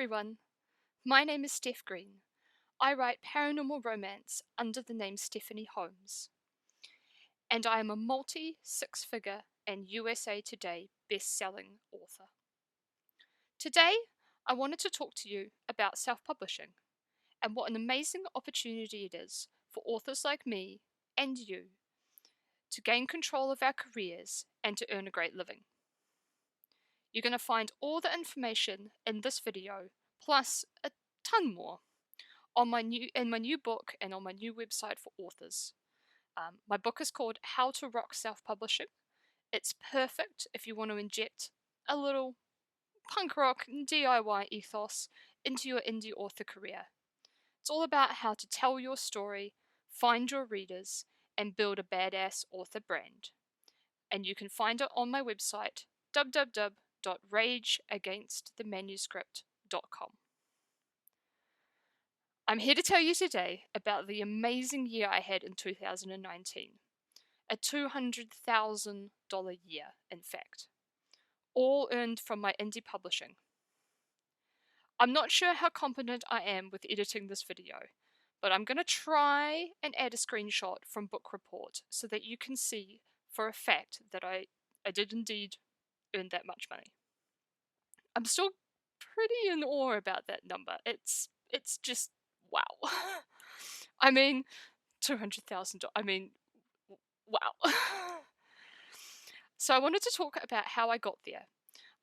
everyone. My name is Steff Green. I write paranormal romance under the name Stephanie Holmes, and I am a multi-six-figure and USA Today best-selling author. Today, I wanted to talk to you about self-publishing and what an amazing opportunity it is for authors like me and you to gain control of our careers and to earn a great living. You're going to find all the information in this video, plus a ton more, in my new book and on my new website for authors. My book is called How to Rock Self-Publishing. It's perfect if you want to inject a little punk rock DIY ethos into your indie author career. It's all about how to tell your story, find your readers, and build a badass author brand. And you can find it on my website, www.rageagainstthemanuscript.com. I'm here to tell you today about the amazing year I had in 2019. A $200,000 year, in fact. All earned from my indie publishing. I'm not sure how competent I am with editing this video, but I'm going to try and add a screenshot from Book Report so that you can see for a fact that I did indeed earn that much money. I'm still pretty in awe about that number. It's just wow. I mean, $200,000. I mean, wow. So I wanted to talk about how I got there.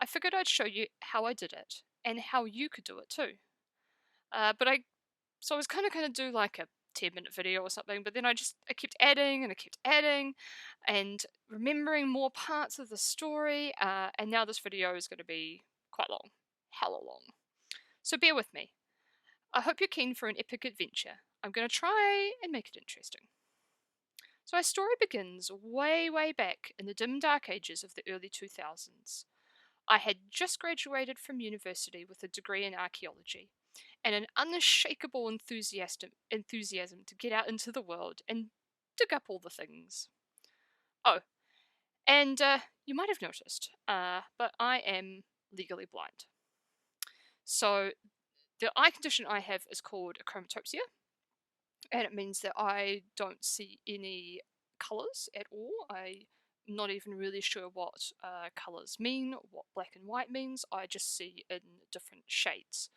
I figured I'd show you how I did it and how you could do it too. So I was kind of going to do like a 10-minute video or something, but then I kept adding and remembering more parts of the story, and now this video is going to be quite long, hella long. So bear with me. I hope you're keen for an epic adventure. I'm going to try and make it interesting. So our story begins way, way back in the dim dark ages of the early 2000s. I had just graduated from university with a degree in archaeology and an unshakable enthusiasm to get out into the world and dig up all the things. Oh, and you might have noticed, but I am legally blind. So the eye condition I have is called achromatopsia, and it means that I don't see any colours at all. I'm not even really sure what colours mean, what black and white means. I just see in different shades.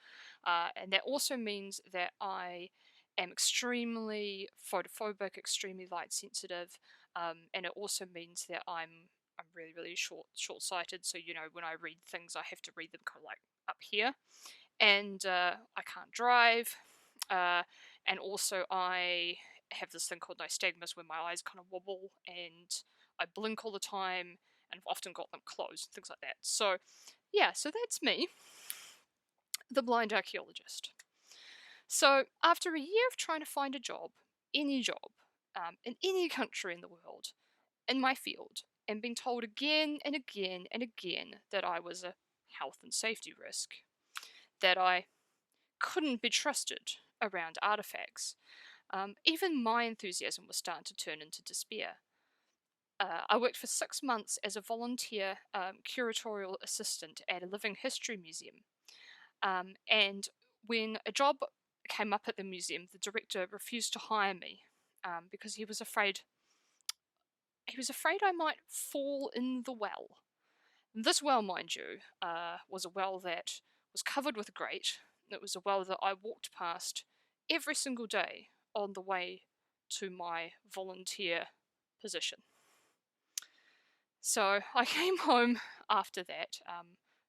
And that also means that I am extremely photophobic, extremely light sensitive, and it also means that I'm really, really short-sighted. So, when I read things, I have to read them kind of like up here. And I can't drive. And also I have this thing called nystagmus where my eyes kind of wobble and I blink all the time and I've often got them closed, things like that. So yeah, so that's me, the blind archaeologist. So after a year of trying to find a job, any job, in any country in the world, in my field, and being told again and again and again that I was a health and safety risk, that I couldn't be trusted around artifacts, even my enthusiasm was starting to turn into despair. I worked for 6 months as a volunteer curatorial assistant at a living history museum. And when a job came up at the museum, the director refused to hire me because he was afraid I might fall in the well. This well, mind you, was a well that was covered with grate. It was a well that I walked past every single day on the way to my volunteer position. So I came home after that,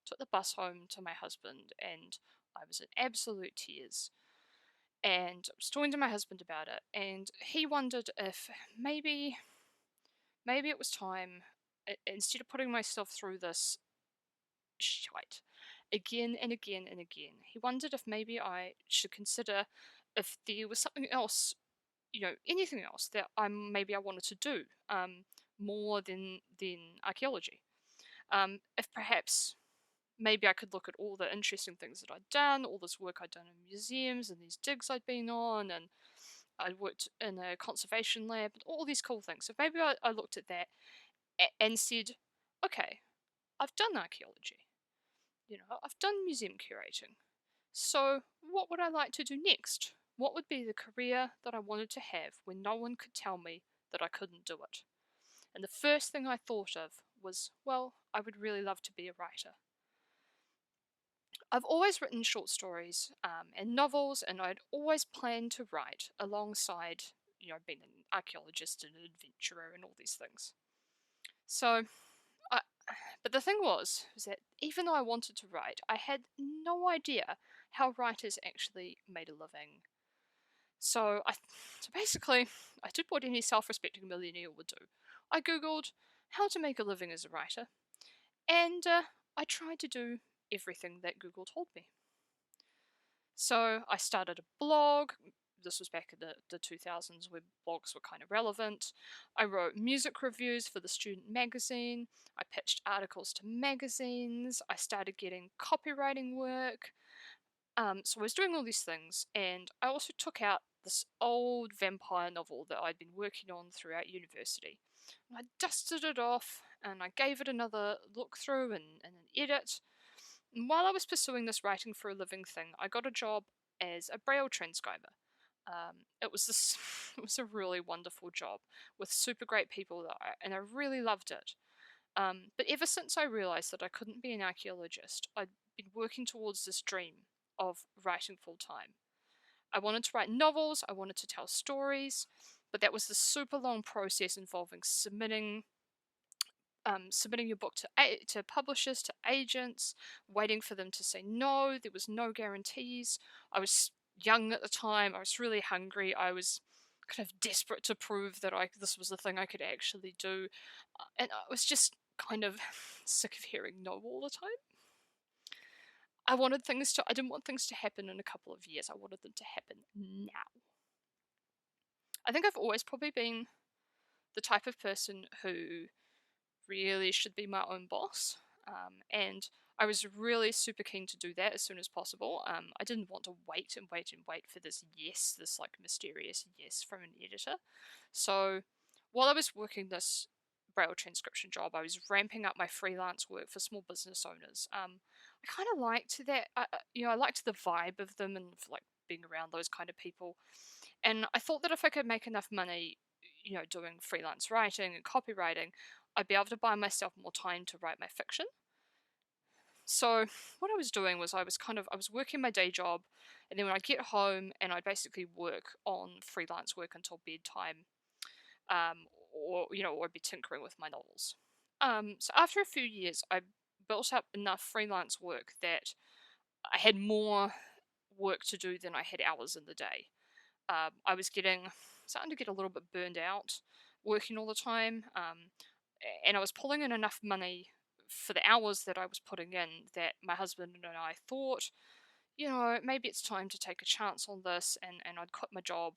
took the bus home to my husband, and I was in absolute tears. And I was talking to my husband about it, and he wondered if maybe it was time, instead of putting myself through this shite again and again and again, he wondered if maybe I should consider if there was something else, anything else that I wanted to do, more than archaeology. If perhaps maybe I could look at all the interesting things that I'd done, all this work I'd done in museums and these digs I'd been on, and I'd worked in a conservation lab, and all these cool things. So maybe I looked at that and said, okay, I've done archaeology. I've done museum curating. So, what would I like to do next? What would be the career that I wanted to have when no one could tell me that I couldn't do it? And the first thing I thought of was, well, I would really love to be a writer. I've always written short stories and novels, and I'd always planned to write alongside, being an archaeologist and an adventurer and all these things. So, I, but the thing was that even though I wanted to write, I had no idea how writers actually made a living. So basically, I did what any self-respecting millionaire would do. I googled how to make a living as a writer, and I tried to do everything that Google told me. So I started a blog. This was back in the 2000s where blogs were kind of relevant. I wrote music reviews for the student magazine. I pitched articles to magazines. I started getting copywriting work. So I was doing all these things, and I also took out this old vampire novel that I'd been working on throughout university. And I dusted it off, and I gave it another look through and an edit. And while I was pursuing this writing for a living thing, I got a job as a Braille transcriber. It was this, it was a really wonderful job with super great people and I really loved it. But ever since I realised that I couldn't be an archaeologist, I'd been working towards this dream of writing full time. I wanted to write novels, I wanted to tell stories, but that was this super long process involving submitting your book to publishers, to agents, waiting for them to say no. There was no guarantees. I was young at the time. I was really hungry. I was kind of desperate to prove that this was the thing I could actually do, and I was just kind of sick of hearing no all the time. I didn't want things to happen in a couple of years. I wanted them to happen now. I think I've always probably been the type of person who really should be my own boss. And I was really super keen to do that as soon as possible. I didn't want to wait and wait and wait for this yes, this like mysterious yes from an editor. So while I was working this Braille transcription job, I was ramping up my freelance work for small business owners. I kind of liked that, I liked the vibe of them and like being around those kind of people. And I thought that if I could make enough money, doing freelance writing and copywriting, I'd be able to buy myself more time to write my fiction. So what I was doing was I was working my day job, and then when I'd get home and I'd basically work on freelance work until bedtime, or I'd be tinkering with my novels. So after a few years, I built up enough freelance work that I had more work to do than I had hours in the day. I was starting to get a little bit burned out working all the time, and I was pulling in enough money for the hours that I was putting in that my husband and I thought, maybe it's time to take a chance on this, and I'd quit my job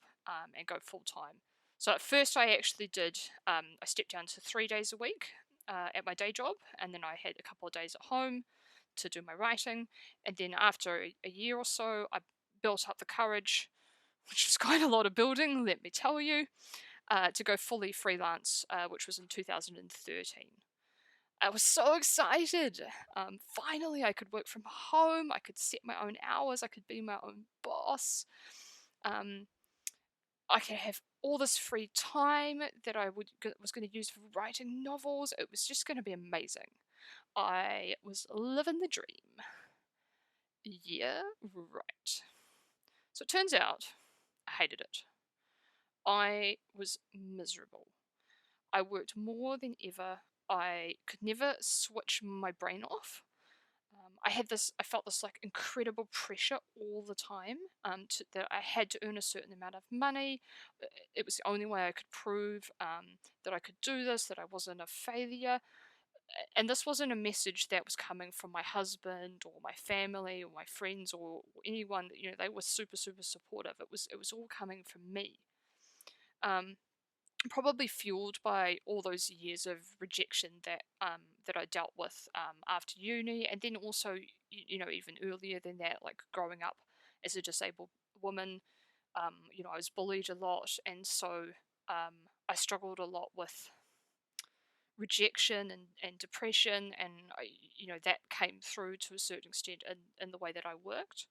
and go full time. So at first, I actually did. I stepped down to 3 days a week at my day job, and then I had a couple of days at home to do my writing. And then after a year or so, I built up the courage, which was quite a lot of building, let me tell you, to go fully freelance, which was in 2013. I was so excited. Finally, I could work from home. I could set my own hours. I could be my own boss. Um, I could have all this free time that was going to use for writing novels. It was just going to be amazing. I was living the dream. Yeah, right. So it turns out I hated it. I was miserable. I worked more than ever. I could never switch my brain off. I felt this like incredible pressure all the time, that I had to earn a certain amount of money. It was the only way I could prove that I could do this, that I wasn't a failure. And this wasn't a message that was coming from my husband or my family or my friends or anyone that, they were super, super supportive. It was all coming from me. Um, Probably fueled by all those years of rejection that I dealt with after uni, and then also even earlier than that, like growing up as a disabled woman. I was bullied a lot, and so I struggled a lot with rejection and depression, and that came through to a certain extent in the way that I worked.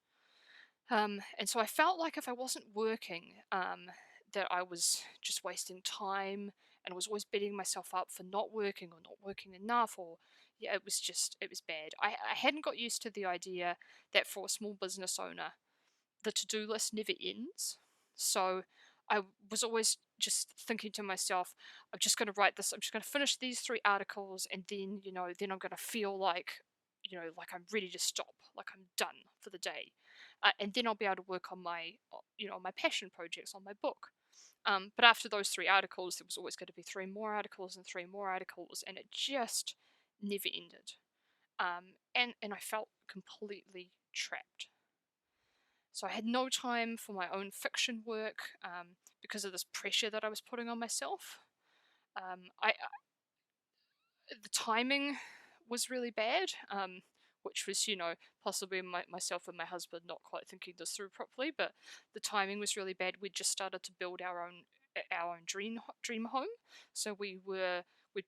And so I felt like if I wasn't working, that I was just wasting time, and I was always beating myself up for not working or not working enough, or yeah, it was bad. I hadn't got used to the idea that for a small business owner, the to-do list never ends. So I was always just thinking to myself, I'm just going to write this, I'm just going to finish these 3 articles, and then, then I'm going to feel like, like I'm ready to stop, like I'm done for the day. And then I'll be able to work on my passion projects, on my book. But after those 3 articles, there was always going to be 3 more articles and 3 more articles, and it just never ended. And I felt completely trapped. So I had no time for my own fiction work, because of this pressure that I was putting on myself. I The timing was really bad, which was, possibly myself and my husband not quite thinking this through properly. But the timing was really bad. We'd just started to build our own dream home. So we'd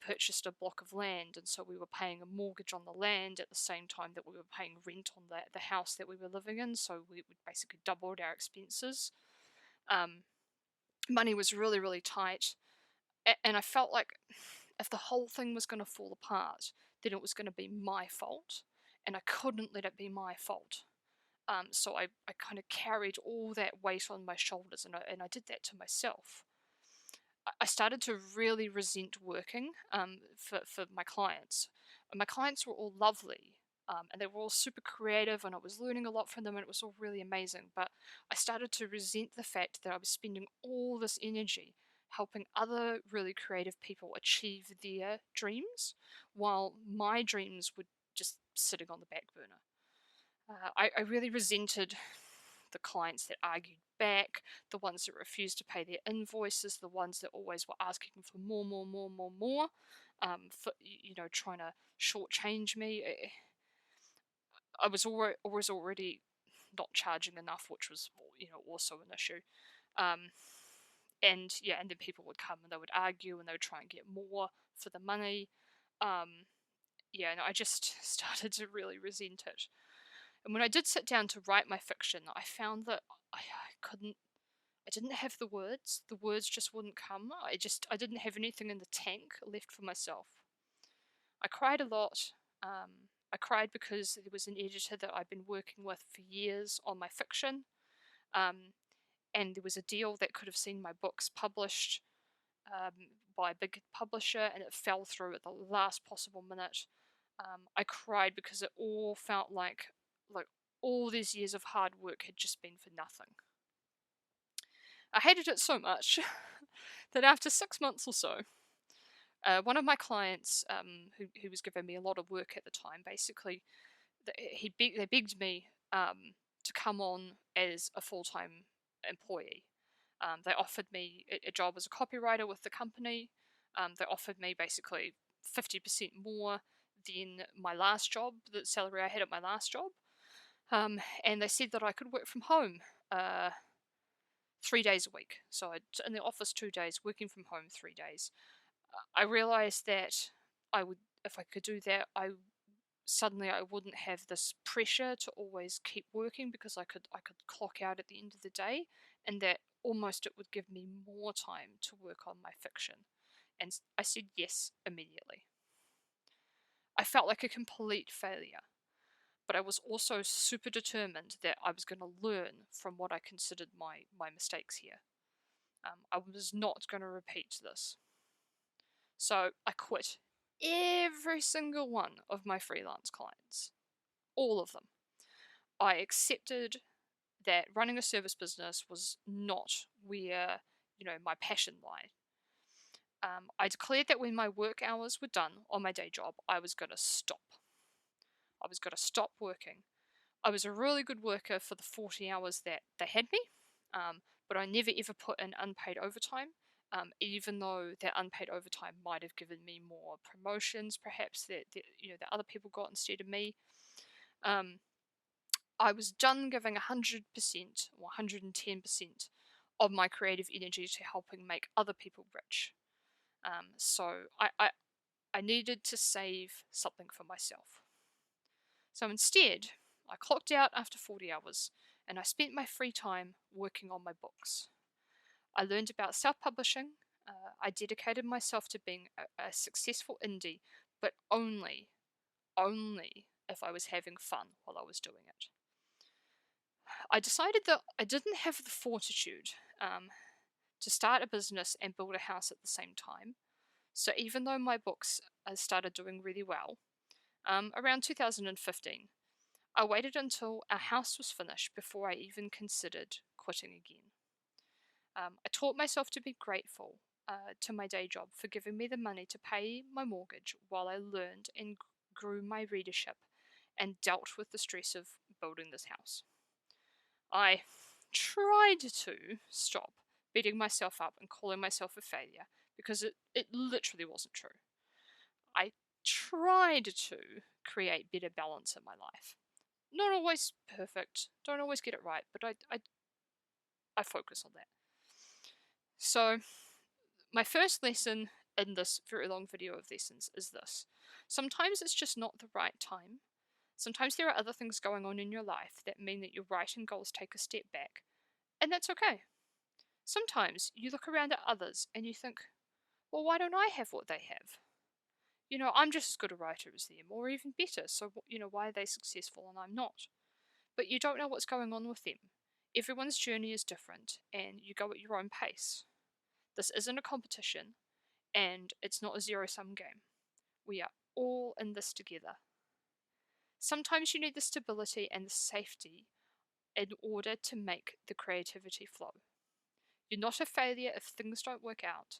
purchased a block of land, and so we were paying a mortgage on the land at the same time that we were paying rent on the house that we were living in. So we basically doubled our expenses. Um, Money was really, really tight, and I felt like if the whole thing was going to fall apart, then it was going to be my fault, and I couldn't let it be my fault. So I kind of carried all that weight on my shoulders, and I did that to myself. I started to really resent working, for my clients. And my clients were all lovely, and they were all super creative, and I was learning a lot from them, and it was all really amazing. But I started to resent the fact that I was spending all this energy helping other really creative people achieve their dreams, while my dreams were just sitting on the back burner. I really resented the clients that argued back, the ones that refused to pay their invoices, the ones that always were asking for more, more, more, more, more, for trying to shortchange me. I was already not charging enough, which was also an issue. Um, and yeah, and then people would come and they would argue and they would try and get more for the money. Yeah, and I just started to really resent it. And when I did sit down to write my fiction, I found that I didn't have the words. The words just wouldn't come. I didn't have anything in the tank left for myself. I cried a lot. I cried because there was an editor that I'd been working with for years on my fiction. Um, and there was a deal that could have seen my books published, um, by a big publisher, and it fell through at the last possible minute. I cried because it all felt like all these years of hard work had just been for nothing. I hated it so much that after 6 months or so, one of my clients, who was giving me a lot of work at the time, basically, they begged me, to come on as a full-time employee. They offered me a job as a copywriter with the company. They offered me basically 50% more than my last job, the salary I had at my last job. And they said that I could work from home, 3 days a week. So I'd in the office 2 days, working from home 3 days. I realized that if I could do that, suddenly I wouldn't have this pressure to always keep working, because I could clock out at the end of the day, and that almost it would give me more time to work on my fiction. And I said yes immediately. I felt like a complete failure, but I was also super determined that I was going to learn from what I considered my mistakes here. I was not going to repeat this. So I quit every single one of my freelance clients. All of them. I accepted that running a service business was not where, my passion lied. I declared that when my work hours were done on my day job, I was going to stop. I was going to stop working. I was a really good worker for the 40 hours that they had me, but I never ever put in unpaid overtime, even though that unpaid overtime might have given me more promotions, perhaps that other people got instead of me. Um, I was done giving 100% or 110% of my creative energy to helping make other people rich. So I needed to save something for myself. So instead, I clocked out after 40 hours, and I spent my free time working on my books. I learned about self-publishing. I dedicated myself to being a successful indie, but only if I was having fun while I was doing it. I decided that I didn't have the fortitude to start a business and build a house at the same time. So even though my books started doing really well, around 2015, I waited until our house was finished before I even considered quitting again. I taught myself to be grateful to my day job for giving me the money to pay my mortgage while I learned and grew my readership and dealt with the stress of building this house. I tried to stop beating myself up and calling myself a failure because it literally wasn't true. I tried to create better balance in my life. Not always perfect, don't always get it right, but I focus on that. So, my first lesson in this very long video of lessons is this. Sometimes it's just not the right time. Sometimes there are other things going on in your life that mean that your writing goals take a step back, and that's okay. Sometimes you look around at others and you think, well, why don't I have what they have? I'm just as good a writer as them, or even better, so, why are they successful and I'm not? But you don't know what's going on with them. Everyone's journey is different, and you go at your own pace. This isn't a competition, and it's not a zero-sum game. We are all in this together. Sometimes you need the stability and the safety in order to make the creativity flow. You're not a failure if things don't work out.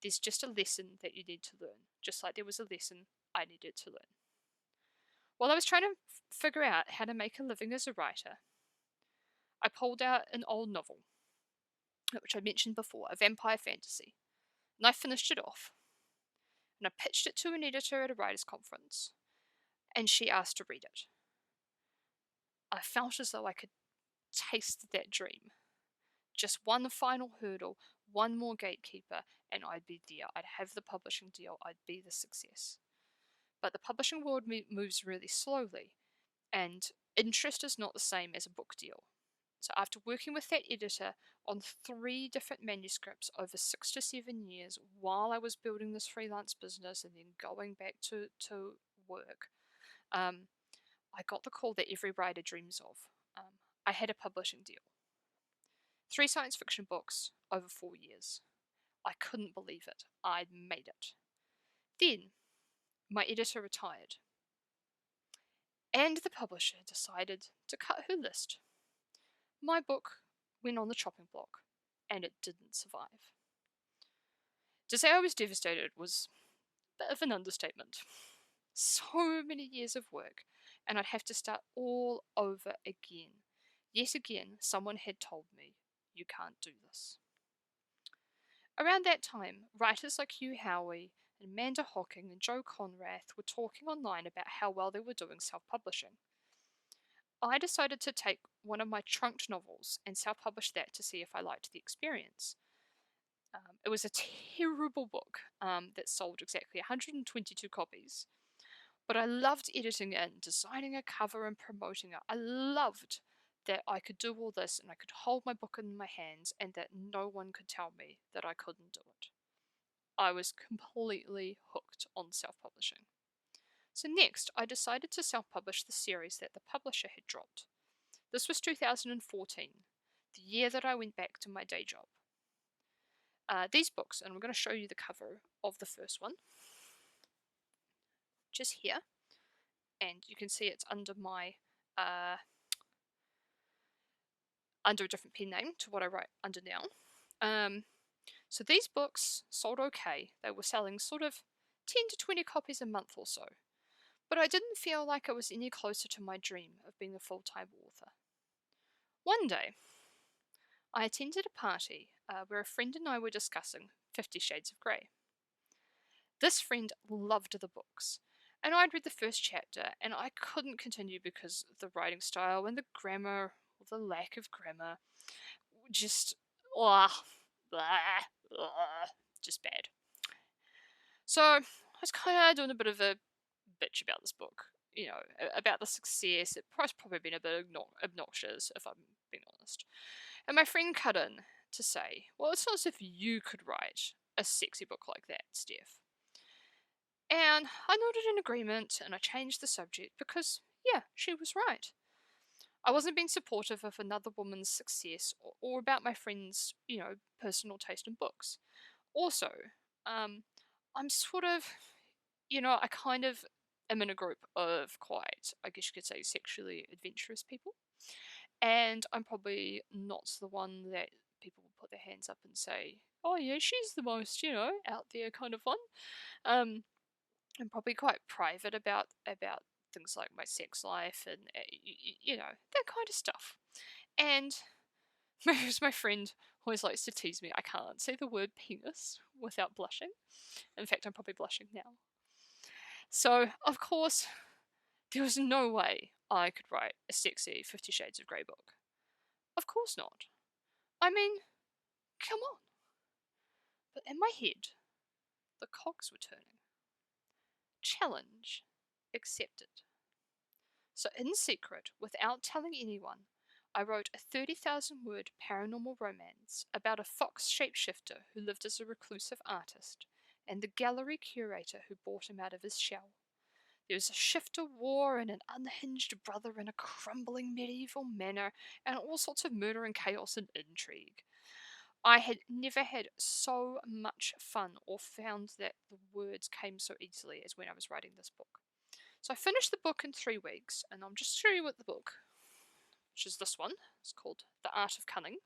There's just a lesson that you need to learn, just like there was a lesson I needed to learn. While I was trying to figure out how to make a living as a writer, I pulled out an old novel, which I mentioned before, a vampire fantasy, and I finished it off. And I pitched it to an editor at a writers' conference, and she asked to read it. I felt as though I could taste that dream. Just one final hurdle, one more gatekeeper, and I'd be there. I'd have the publishing deal, I'd be the success. But the publishing world moves really slowly, and interest is not the same as a book deal. So after working with that editor on 3 different manuscripts over 6 to 7 years while I was building this freelance business and then going back to work, I got the call that every writer dreams of. I had a publishing deal. 3 science fiction books over 4 years. I couldn't believe it. I'd made it. Then, my editor retired. And the publisher decided to cut her list. My book went on the chopping block, and it didn't survive. To say I was devastated was a bit of an understatement. So many years of work, and I'd have to start all over again. Yet again, someone had told me, you can't do this. Around that time, writers like Hugh Howey and Amanda Hocking and Joe Conrath were talking online about how well they were doing self-publishing. I decided to take one of my trunked novels and self-publish that to see if I liked the experience. It was a terrible book that sold exactly 122 copies, but I loved editing it and designing a cover and promoting it. I loved that I could do all this and I could hold my book in my hands and that no one could tell me that I couldn't do it. I was completely hooked on self-publishing. So next, I decided to self-publish the series that the publisher had dropped. This was 2014, the year that I went back to my day job. These books, and I'm going to show you the cover of the first one, just here, and you can see it's under my under a different pen name to what I write under now. So these books sold okay. They were selling sort of 10 to 20 copies a month or so. But I didn't feel like I was any closer to my dream of being a full-time author. One day, I attended a party where a friend and I were discussing 50 Shades of Grey. This friend loved the books, and I'd read the first chapter, and I couldn't continue because the writing style and the grammar, or the lack of grammar, just, just bad. So I was kind of doing a bit of a bitch about this book. about the success. It probably been a bit obnoxious, if I'm being honest. And my friend cut in to say, well, it's not as if you could write a sexy book like that, Steff. And I nodded in agreement and I changed the subject because, yeah, she was right. I wasn't being supportive of another woman's success or about my friend's, personal taste in books. Also, I'm sort of, I kind of am in a group of quite, I guess you could say, sexually adventurous people. And I'm probably not the one that people will put their hands up and say, oh, yeah, she's the most, out there kind of one. Um, I'm probably quite private about things like my sex life and, that kind of stuff. And my friend always likes to tease me. I can't say the word penis without blushing. In fact, I'm probably blushing now. So, of course, there was no way I could write a sexy 50 Shades of Grey book. Of course not. I mean, come on. But in my head, the cogs were turning. Challenge accepted. So, in secret, without telling anyone, I wrote a 30,000 word paranormal romance about a fox shapeshifter who lived as a reclusive artist, and the gallery curator who brought him out of his shell. There was a shifter war and an unhinged brother in a crumbling medieval manor, and all sorts of murder and chaos and intrigue. I had never had so much fun or found that the words came so easily as when I was writing this book. So I finished the book in 3 weeks, and I'm just showing you what the book, which is this one. It's called The Art of Cunning.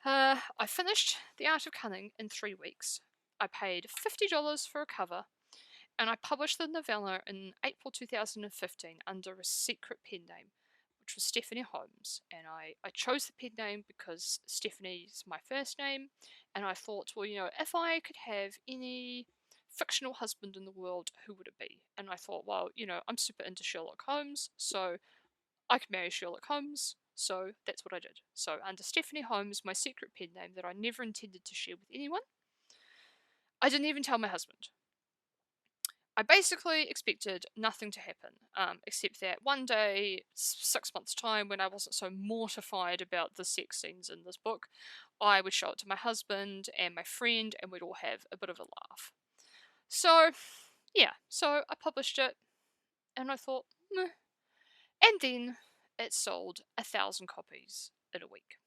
I finished The Art of Cunning in 3 weeks. I paid $50 for a cover, and I published the novella in April 2015 under a secret pen name, which was Stephanie Holmes. And I chose the pen name because Stephanie's my first name, and I thought, well, if I could have any fictional husband in the world, who would it be? And I thought, well, I'm super into Sherlock Holmes, so I could marry Sherlock Holmes, so that's what I did. So under Stephanie Holmes, my secret pen name that I never intended to share with anyone, I didn't even tell my husband. I basically expected nothing to happen, except that one day, 6 months' time, when I wasn't so mortified about the sex scenes in this book, I would show it to my husband and my friend, and we'd all have a bit of a laugh. So, yeah, so I published it, and I thought, meh. And then it sold 1,000 copies in a week.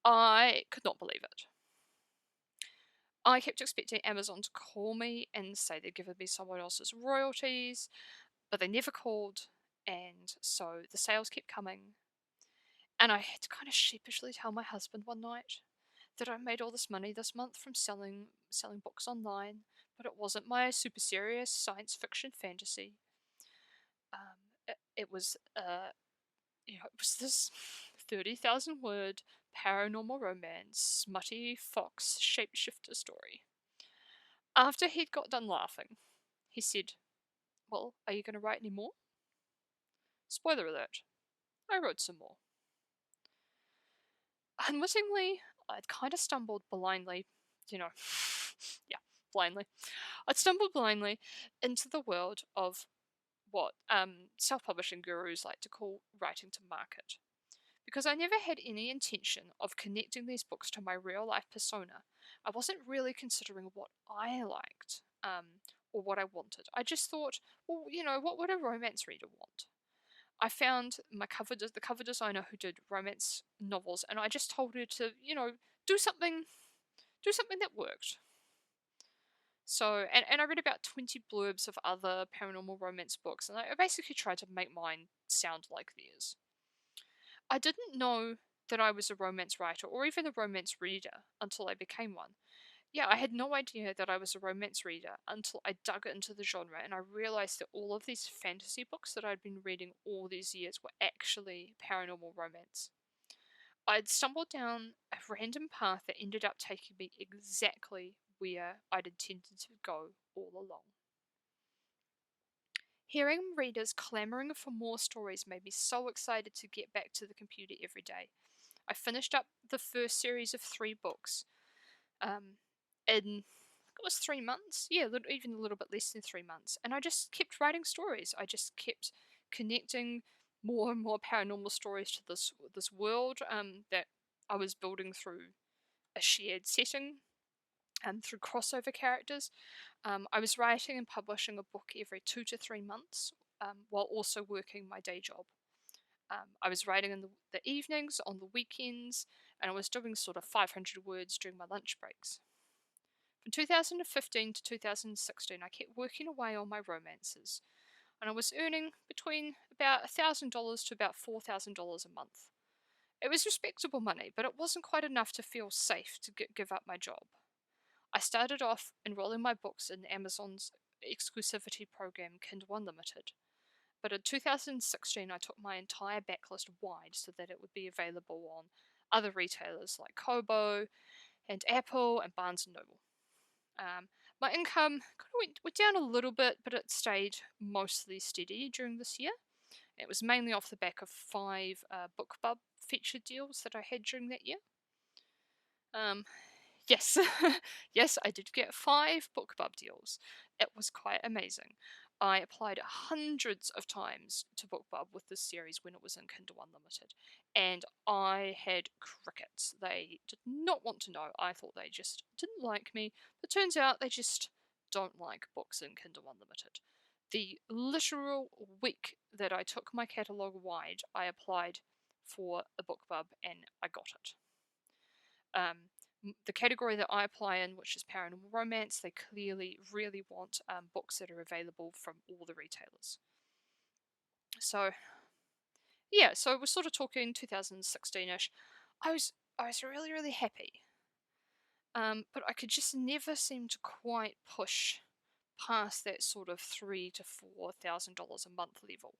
I could not believe it. I kept expecting Amazon to call me and say they'd given me someone else's royalties, but they never called, and so the sales kept coming. And I had to kind of sheepishly tell my husband one night that I made all this money this month from selling books online, but it wasn't my super serious science fiction fantasy. It was this 30,000 word paranormal romance, smutty fox shapeshifter story. After he'd got done laughing, he said, well, are you going to write any more? Spoiler alert, I wrote some more. Unwittingly, I'd kind of stumbled blindly, blindly. I'd stumbled blindly into the world of what self-publishing gurus like to call writing to market. Because I never had any intention of connecting these books to my real life persona, I wasn't really considering what I liked or what I wanted. I just thought, well, what would a romance reader want? I found the cover designer who did romance novels, and I just told her to, do something that worked. So, and I read about 20 blurbs of other paranormal romance books, and I basically tried to make mine sound like theirs. I didn't know that I was a romance writer or even a romance reader until I became one. Yeah, I had no idea that I was a romance reader until I dug into the genre and I realized that all of these fantasy books that I'd been reading all these years were actually paranormal romance. I'd stumbled down a random path that ended up taking me exactly where I'd intended to go all along. Hearing readers clamoring for more stories made me so excited to get back to the computer every day. I finished up the first series of 3 books in it was 3 months. Yeah, even a little bit less than 3 months. And I just kept writing stories. I just kept connecting more and more paranormal stories to this world that I was building through a shared setting and through crossover characters. I was writing and publishing a book every 2 to 3 months while also working my day job. I was writing in the evenings, on the weekends, and I was doing sort of 500 words during my lunch breaks. From 2015 to 2016, I kept working away on my romances, and I was earning between about $1,000 to about $4,000 a month. It was respectable money, but it wasn't quite enough to feel safe to give up my job. I started off enrolling my books in Amazon's exclusivity program, Kindle Unlimited. But in 2016, I took my entire backlist wide so that it would be available on other retailers like Kobo and Apple and Barnes and Noble. My income kind of went down a little bit, but it stayed mostly steady during this year. It was mainly off the back of 5 BookBub featured deals that I had during that year. Yes, yes, I did get 5 BookBub deals. It was quite amazing. I applied hundreds of times to BookBub with this series when it was in Kindle Unlimited, and I had crickets. They did not want to know. I thought they just didn't like me, but turns out they just don't like books in Kindle Unlimited. The literal week that I took my catalogue wide, I applied for a BookBub and I got it. The category that I apply in, which is paranormal romance, they clearly really want books that are available from all the retailers. So, yeah, so we're sort of talking 2016-ish. I was really, really happy. But I could just never seem to quite push past that sort of $3,000 to $4,000 a month level.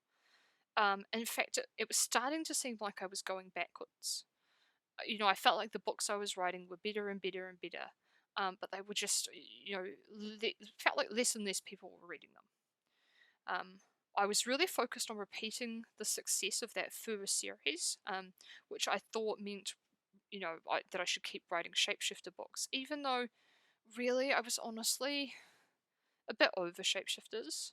In fact, it was starting to seem like I was going backwards. I felt like the books I was writing were better and better and better, but they were just, felt like less and less people were reading them. I was really focused on repeating the success of that first series, which I thought meant, that I should keep writing shapeshifter books, even though really I was honestly a bit over shapeshifters.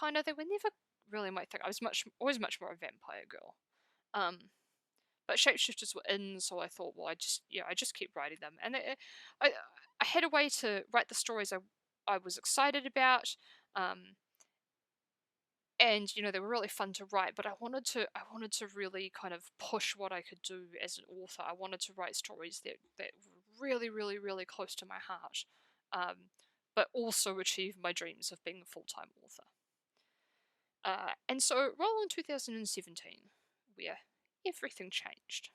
They were never really my thing. I was always much more a vampire girl. But shapeshifters were in, so I thought, well, I just keep writing them, and I had a way to write the stories I was excited about, and they were really fun to write. But I wanted to really kind of push what I could do as an author. I wanted to write stories that were really, really, really close to my heart, but also achieve my dreams of being a full-time author. And so, roll in 2017, where everything changed.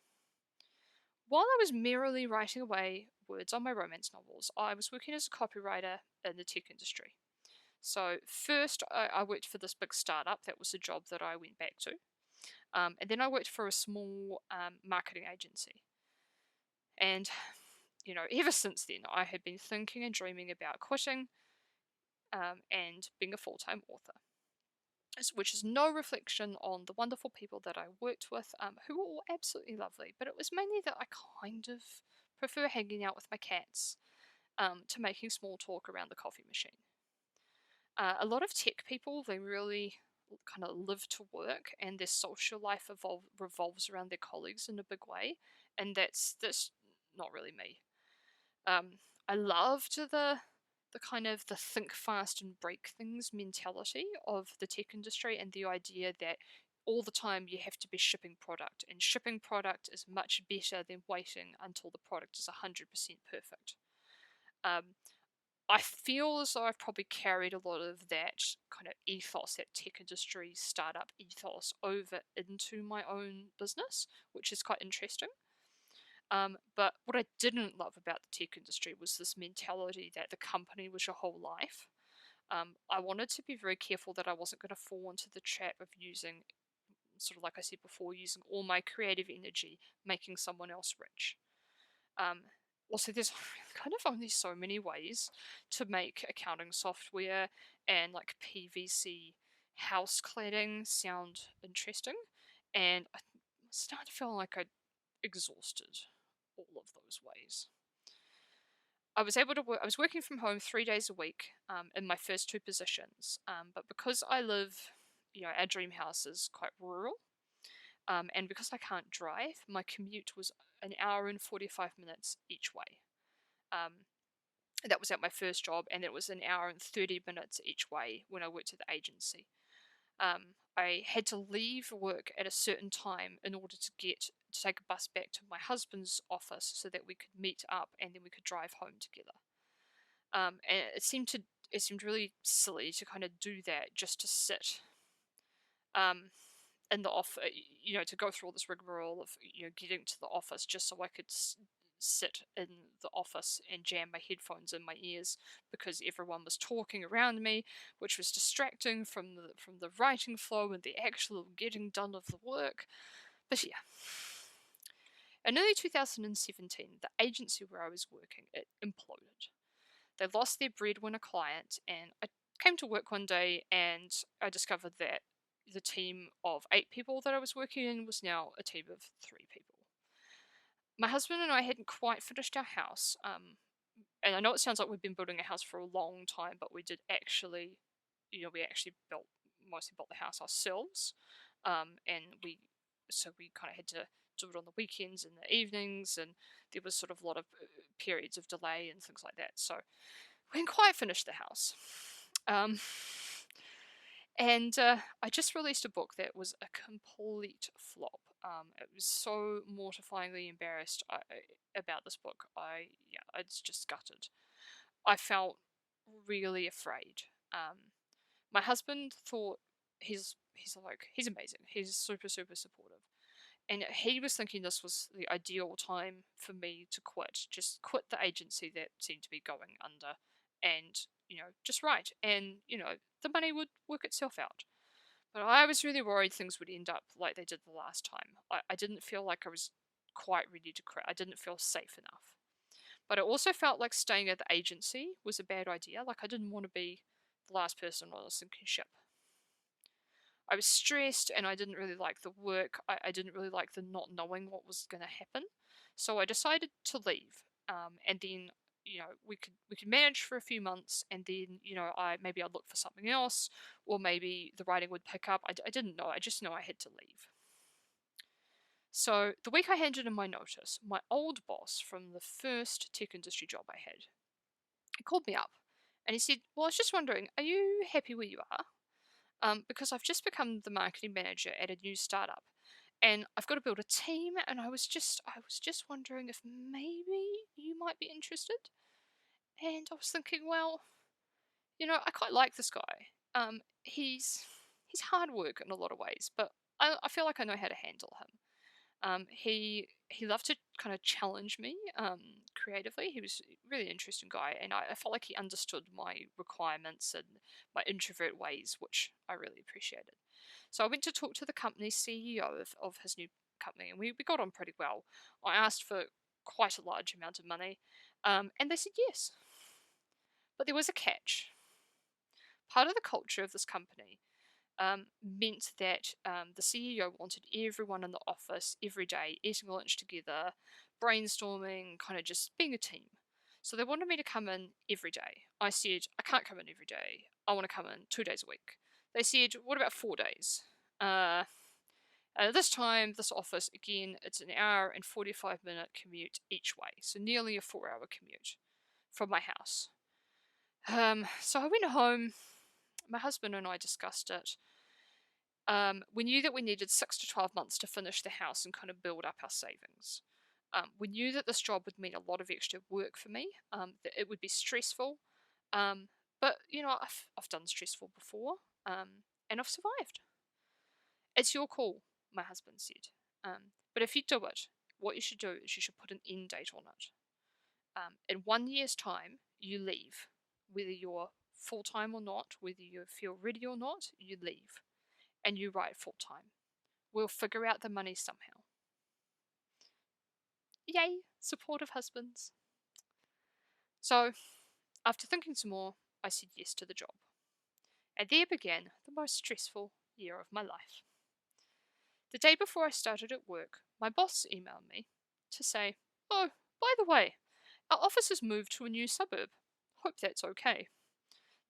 While I was merrily writing away words on my romance novels, I was working as a copywriter in the tech industry. So first, I worked for this big startup. That was a job that I went back to. And then I worked for a small marketing agency. And, ever since then, I had been thinking and dreaming about quitting and being a full-time author. Which is no reflection on the wonderful people that I worked with, who were all absolutely lovely, but it was mainly that I kind of prefer hanging out with my cats to making small talk around the coffee machine. A lot of tech people, they really kind of live to work, and their social life revolves around their colleagues in a big way, and that's not really me. I loved the kind of the think fast and break things mentality of the tech industry, and the idea that all the time you have to be shipping product, and shipping product is much better than waiting until the product is 100% perfect. I feel as though I've probably carried a lot of that kind of ethos, that tech industry startup ethos, over into my own business, which is quite interesting. But what I didn't love about the tech industry was this mentality that the company was your whole life. I wanted to be very careful that I wasn't going to fall into the trap of using, sort of like I said before, using all my creative energy making someone else rich. Also, there's kind of only so many ways to make accounting software and like PVC house cladding sound interesting, and I started to feel like I'd exhausted all of those ways. I was able to work. I was working from home 3 days a week in my first two positions. But because I live, our dream house is quite rural, and because I can't drive, my commute was an hour and 45 minutes each way. Um, that was at my first job, and it was an hour and 30 minutes each way when I worked at the agency. I had to leave work at a certain time in order to take a bus back to my husband's office so that we could meet up and then we could drive home together. And it seemed really silly to kind of do that just to sit um, in the office, to go through all this rigmarole of getting to the office just so I could sit in the office and jam my headphones in my ears because everyone was talking around me, which was distracting from the writing flow and the actual getting done of the work. But yeah. In early 2017, the agency where I was working, it imploded. They lost their breadwinner client, and I came to work one day and I discovered that the team of 8 people that I was working in was now a team of 3 people. My husband and I hadn't quite finished our house, and I know it sounds like we've been building a house for a long time, but we did actually, we actually mostly built the house ourselves, and we kind of had to do it on the weekends and the evenings, and there was sort of a lot of periods of delay and things like that. So we didn't quite finish the house. Um, and I just released a book that was a complete flop. It was so mortifyingly embarrassed about this book. It's just gutted. I felt really afraid. My husband thought he's amazing. He's super super supportive, and he was thinking this was the ideal time for me to just quit the agency that seemed to be going under, and just write, and the money would work itself out. But I was really worried things would end up like they did the last time. I didn't feel like I was quite ready to quit. I didn't feel safe enough. But I also felt like staying at the agency was a bad idea. Like I didn't want to be the last person on a sinking ship. I was stressed and I didn't really like the work. I didn't really like the not knowing what was going to happen. So I decided to leave. And then we could manage for a few months, and then I'd look for something else, or maybe the writing would pick up. I didn't know. I just know I had to leave. So the week I handed in my notice, my old boss from the first tech industry job I had, he called me up and he said, "Well, I was just wondering, are you happy where you are? Because I've just become the marketing manager at a new startup, and I've got to build a team, and I was just wondering if maybe you might be interested." And I was thinking, well, I quite like this guy. He's hard work in a lot of ways, but I feel like I know how to handle him. He loved to kind of challenge me creatively. He was a really interesting guy, and I felt like he understood my requirements and my introvert ways, which I really appreciated. So I went to talk to the company's CEO of his new company, and we got on pretty well. I asked for quite a large amount of money, and they said yes. But there was a catch. Part of the culture of this company meant that the CEO wanted everyone in the office every day eating lunch together, brainstorming, kind of just being a team. So they wanted me to come in every day. I said, I can't come in every day. I want to come in 2 days a week. They said, what about 4 days? This time, this office, again, it's an hour and 45-minute commute each way. So nearly a 4-hour commute from my house. So I went home. My husband and I discussed it. We knew that we needed 6 to 12 months to finish the house and kind of build up our savings. We knew that this job would mean a lot of extra work for me, that it would be stressful. But, I've done stressful before, and I've survived. It's your call, my husband said. But if you do it, what you should do is you should put an end date on it. In 1 year's time, you leave. Whether you're full time or not, whether you feel ready or not, you leave. And you write full time. We'll figure out the money somehow. Yay, supportive husbands. So, after thinking some more, I said yes to the job. And there began the most stressful year of my life. The day before I started at work, my boss emailed me to say, "Oh, by the way, Our office has moved to a new suburb. Hope that's okay.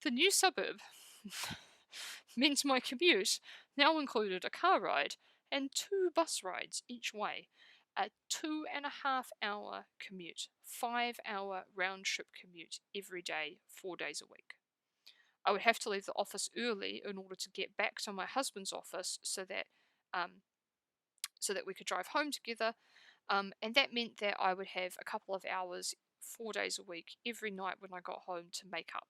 The new suburb means my commute now included a car ride and 2 bus rides each way. A 2.5 hour commute, 5 hour round trip commute every day, 4 days a week. I would have to leave the office early in order to get back to my husband's office um, so that we could drive home together. And that meant that I would have a couple of hours, 4 days a week, every night when I got home to make up.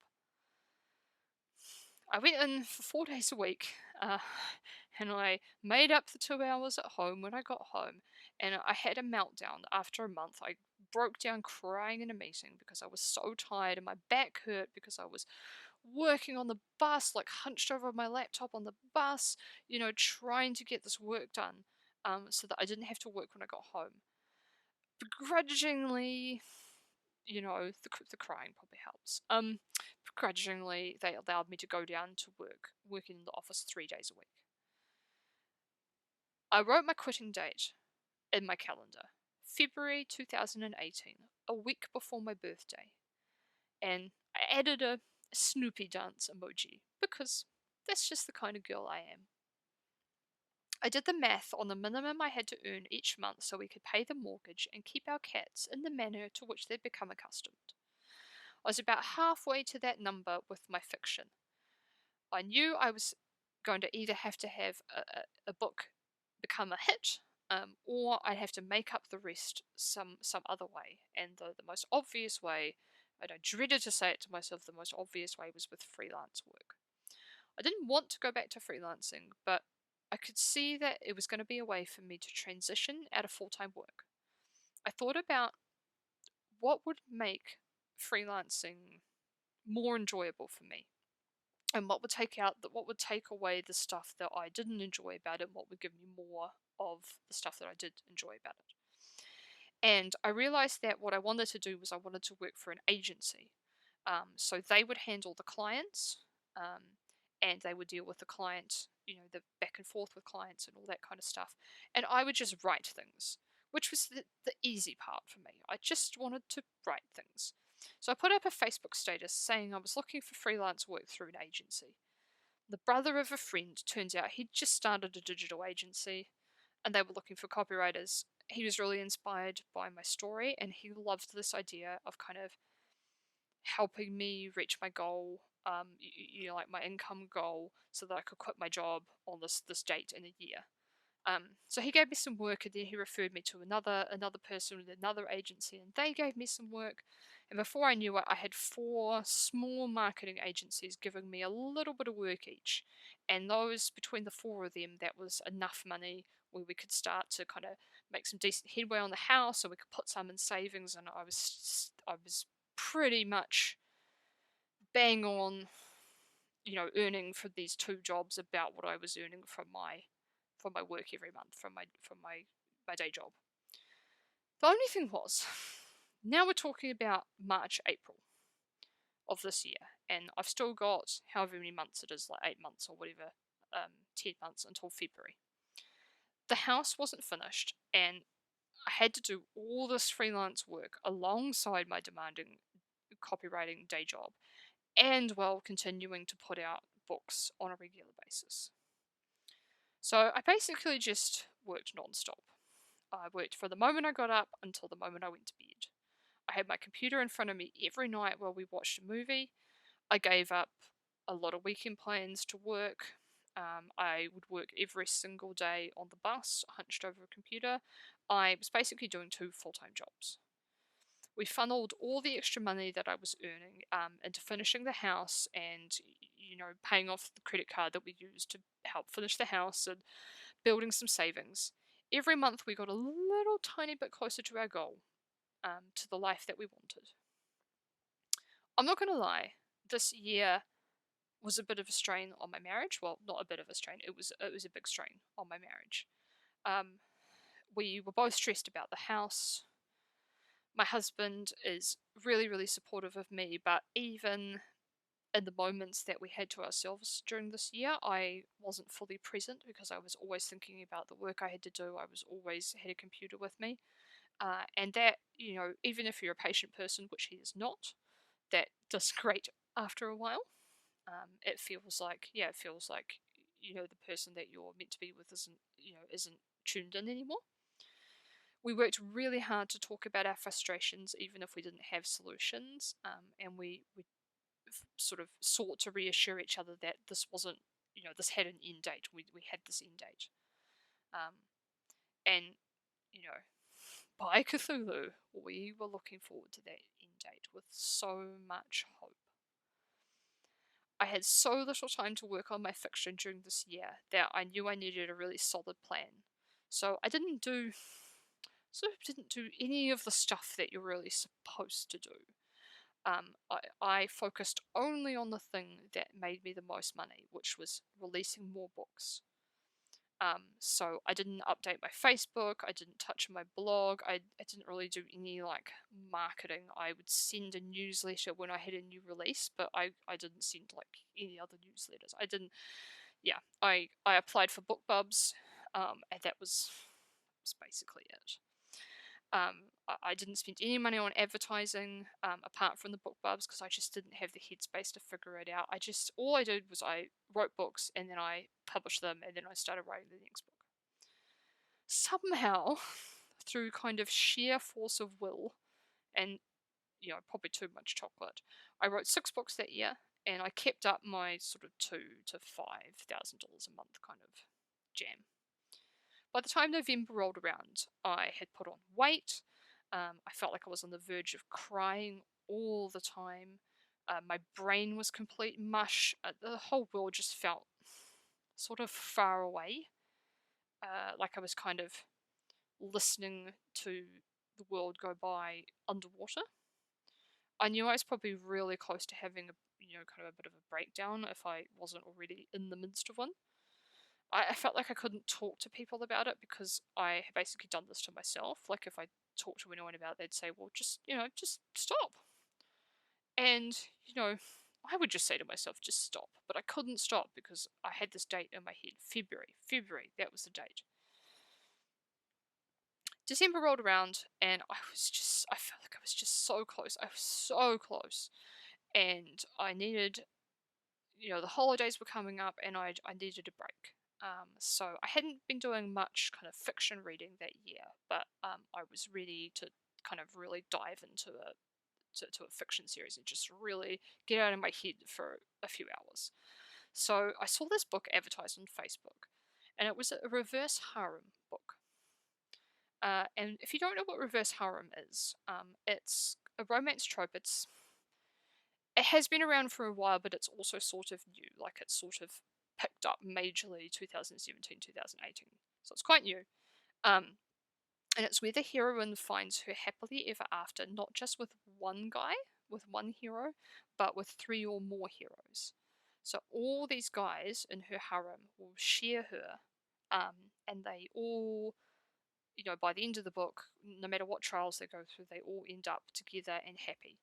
I went in for 4 days a week, and I made up the 2 hours at home when I got home, and I had a meltdown after a month. I broke down crying in a meeting because I was so tired and my back hurt because I was working on the bus, like hunched over my laptop on the bus, trying to get this work done, so that I didn't have to work when I got home. Begrudgingly, the crying probably helps. Begrudgingly, they allowed me to go down to working in the office 3 days a week. I wrote my quitting date in my calendar, February 2018, a week before my birthday, and I added a Snoopy dance emoji because that's just the kind of girl I am. I did the math on the minimum I had to earn each month so we could pay the mortgage and keep our cats in the manner to which they'd become accustomed. I was about halfway to that number with my fiction. I knew I was going to either have to have a book become a hit, or I'd have to make up the rest some other way. And the most obvious way, and I dreaded to say it to myself, the most obvious way was with freelance work. I didn't want to go back to freelancing, but I could see that it was going to be a way for me to transition out of full-time work. I thought about what would make freelancing more enjoyable for me, and what would take away the stuff that I didn't enjoy about it, and what would give me more of the stuff that I did enjoy about it. And I realized that what I wanted to do was I wanted to work for an agency. So they would handle the clients, and they would deal with the client, the back and forth with clients and all that kind of stuff. And I would just write things, which was the easy part for me. I just wanted to write things. So I put up a Facebook status saying I was looking for freelance work through an agency. The brother of a friend, turns out he'd just started a digital agency and they were looking for copywriters. He was really inspired by my story and he loved this idea of kind of helping me reach my goal, like my income goal, so that I could quit my job on this date in a year. So he gave me some work, and then he referred me to another person with another agency, and they gave me some work. And before I knew it, I had 4 small marketing agencies giving me a little bit of work each. And those, between the 4 of them, that was enough money where we could start to kind of make some decent headway on the house, and we could put some in savings. And I was pretty much bang on, earning for these 2 jobs about what I was earning from my work every month, from my day job. The only thing was, now we're talking about March, April of this year, and I've still got however many months it is, like 8 months or whatever, 10 months until February. The house wasn't finished, and I had to do all this freelance work alongside my demanding copywriting day job, and while continuing to put out books on a regular basis. So I basically just worked non-stop. I worked from the moment I got up until the moment I went to bed. I had my computer in front of me every night while we watched a movie. I gave up a lot of weekend plans to work. I would work every single day on the bus, hunched over a computer. I was basically doing 2 full-time jobs. We funneled all the extra money that I was earning into finishing the house and, paying off the credit card that we used to help finish the house and building some savings. Every month we got a little tiny bit closer to our goal, to the life that we wanted. I'm not going to lie, this year was a bit of a strain on my marriage. Well, not a bit of a strain, it was a big strain on my marriage. We were both stressed about the house. My husband is really, really supportive of me, but even in the moments that we had to ourselves during this year, I wasn't fully present because I was always thinking about the work I had to do. I was always had a computer with me. And that, even if you're a patient person, which he is not, that does great after a while. It feels like, the person that you're meant to be with isn't tuned in anymore. We worked really hard to talk about our frustrations, even if we didn't have solutions, and we sort of sought to reassure each other that this wasn't, this had an end date. We had this end date. And, you know, by Cthulhu, we were looking forward to that end date with so much hope. I had so little time to work on my fiction during this year that I knew I needed a really solid plan. So I didn't do any of the stuff that you're really supposed to do. I focused only on the thing that made me the most money, which was releasing more books. So I didn't update my Facebook, I didn't touch my blog, I didn't really do any like marketing. I would send a newsletter when I had a new release, but I didn't send like any other newsletters. I applied for BookBubs, and that was basically it. I didn't spend any money on advertising apart from the BookBubs because I just didn't have the headspace to figure it out. All I did was I wrote books and then I published them and then I started writing the next book. Somehow, through kind of sheer force of will and probably too much chocolate, I wrote 6 books that year and I kept up my sort of $2,000 to $5,000 a month kind of jam. By the time November rolled around, I had put on weight. I felt like I was on the verge of crying all the time. My brain was complete mush. The whole world just felt sort of far away. Like I was kind of listening to the world go by underwater. I knew I was probably really close to having kind of a bit of a breakdown if I wasn't already in the midst of one. I felt like I couldn't talk to people about it because I had basically done this to myself. Like if I talked to anyone about it, they'd say, well, just stop. And, I would just say to myself, just stop. But I couldn't stop because I had this date in my head. February, that was the date. December rolled around and I felt like I was just so close. I was so close. And I needed, the holidays were coming up and I needed a break. So I hadn't been doing much kind of fiction reading that year, but I was ready to kind of really dive into a fiction series and just really get out of my head for a few hours. So I saw this book advertised on Facebook, and it was a reverse harem book. And if you don't know what reverse harem is, it's a romance trope. It has been around for a while, but it's also sort of new. Like it's sort of picked up majorly 2017, 2018. So it's quite new. And it's where the heroine finds her happily ever after, not just with one guy, with one hero, but with 3 or more heroes. So all these guys in her harem will share her, and they all, by the end of the book, no matter what trials they go through, they all end up together and happy.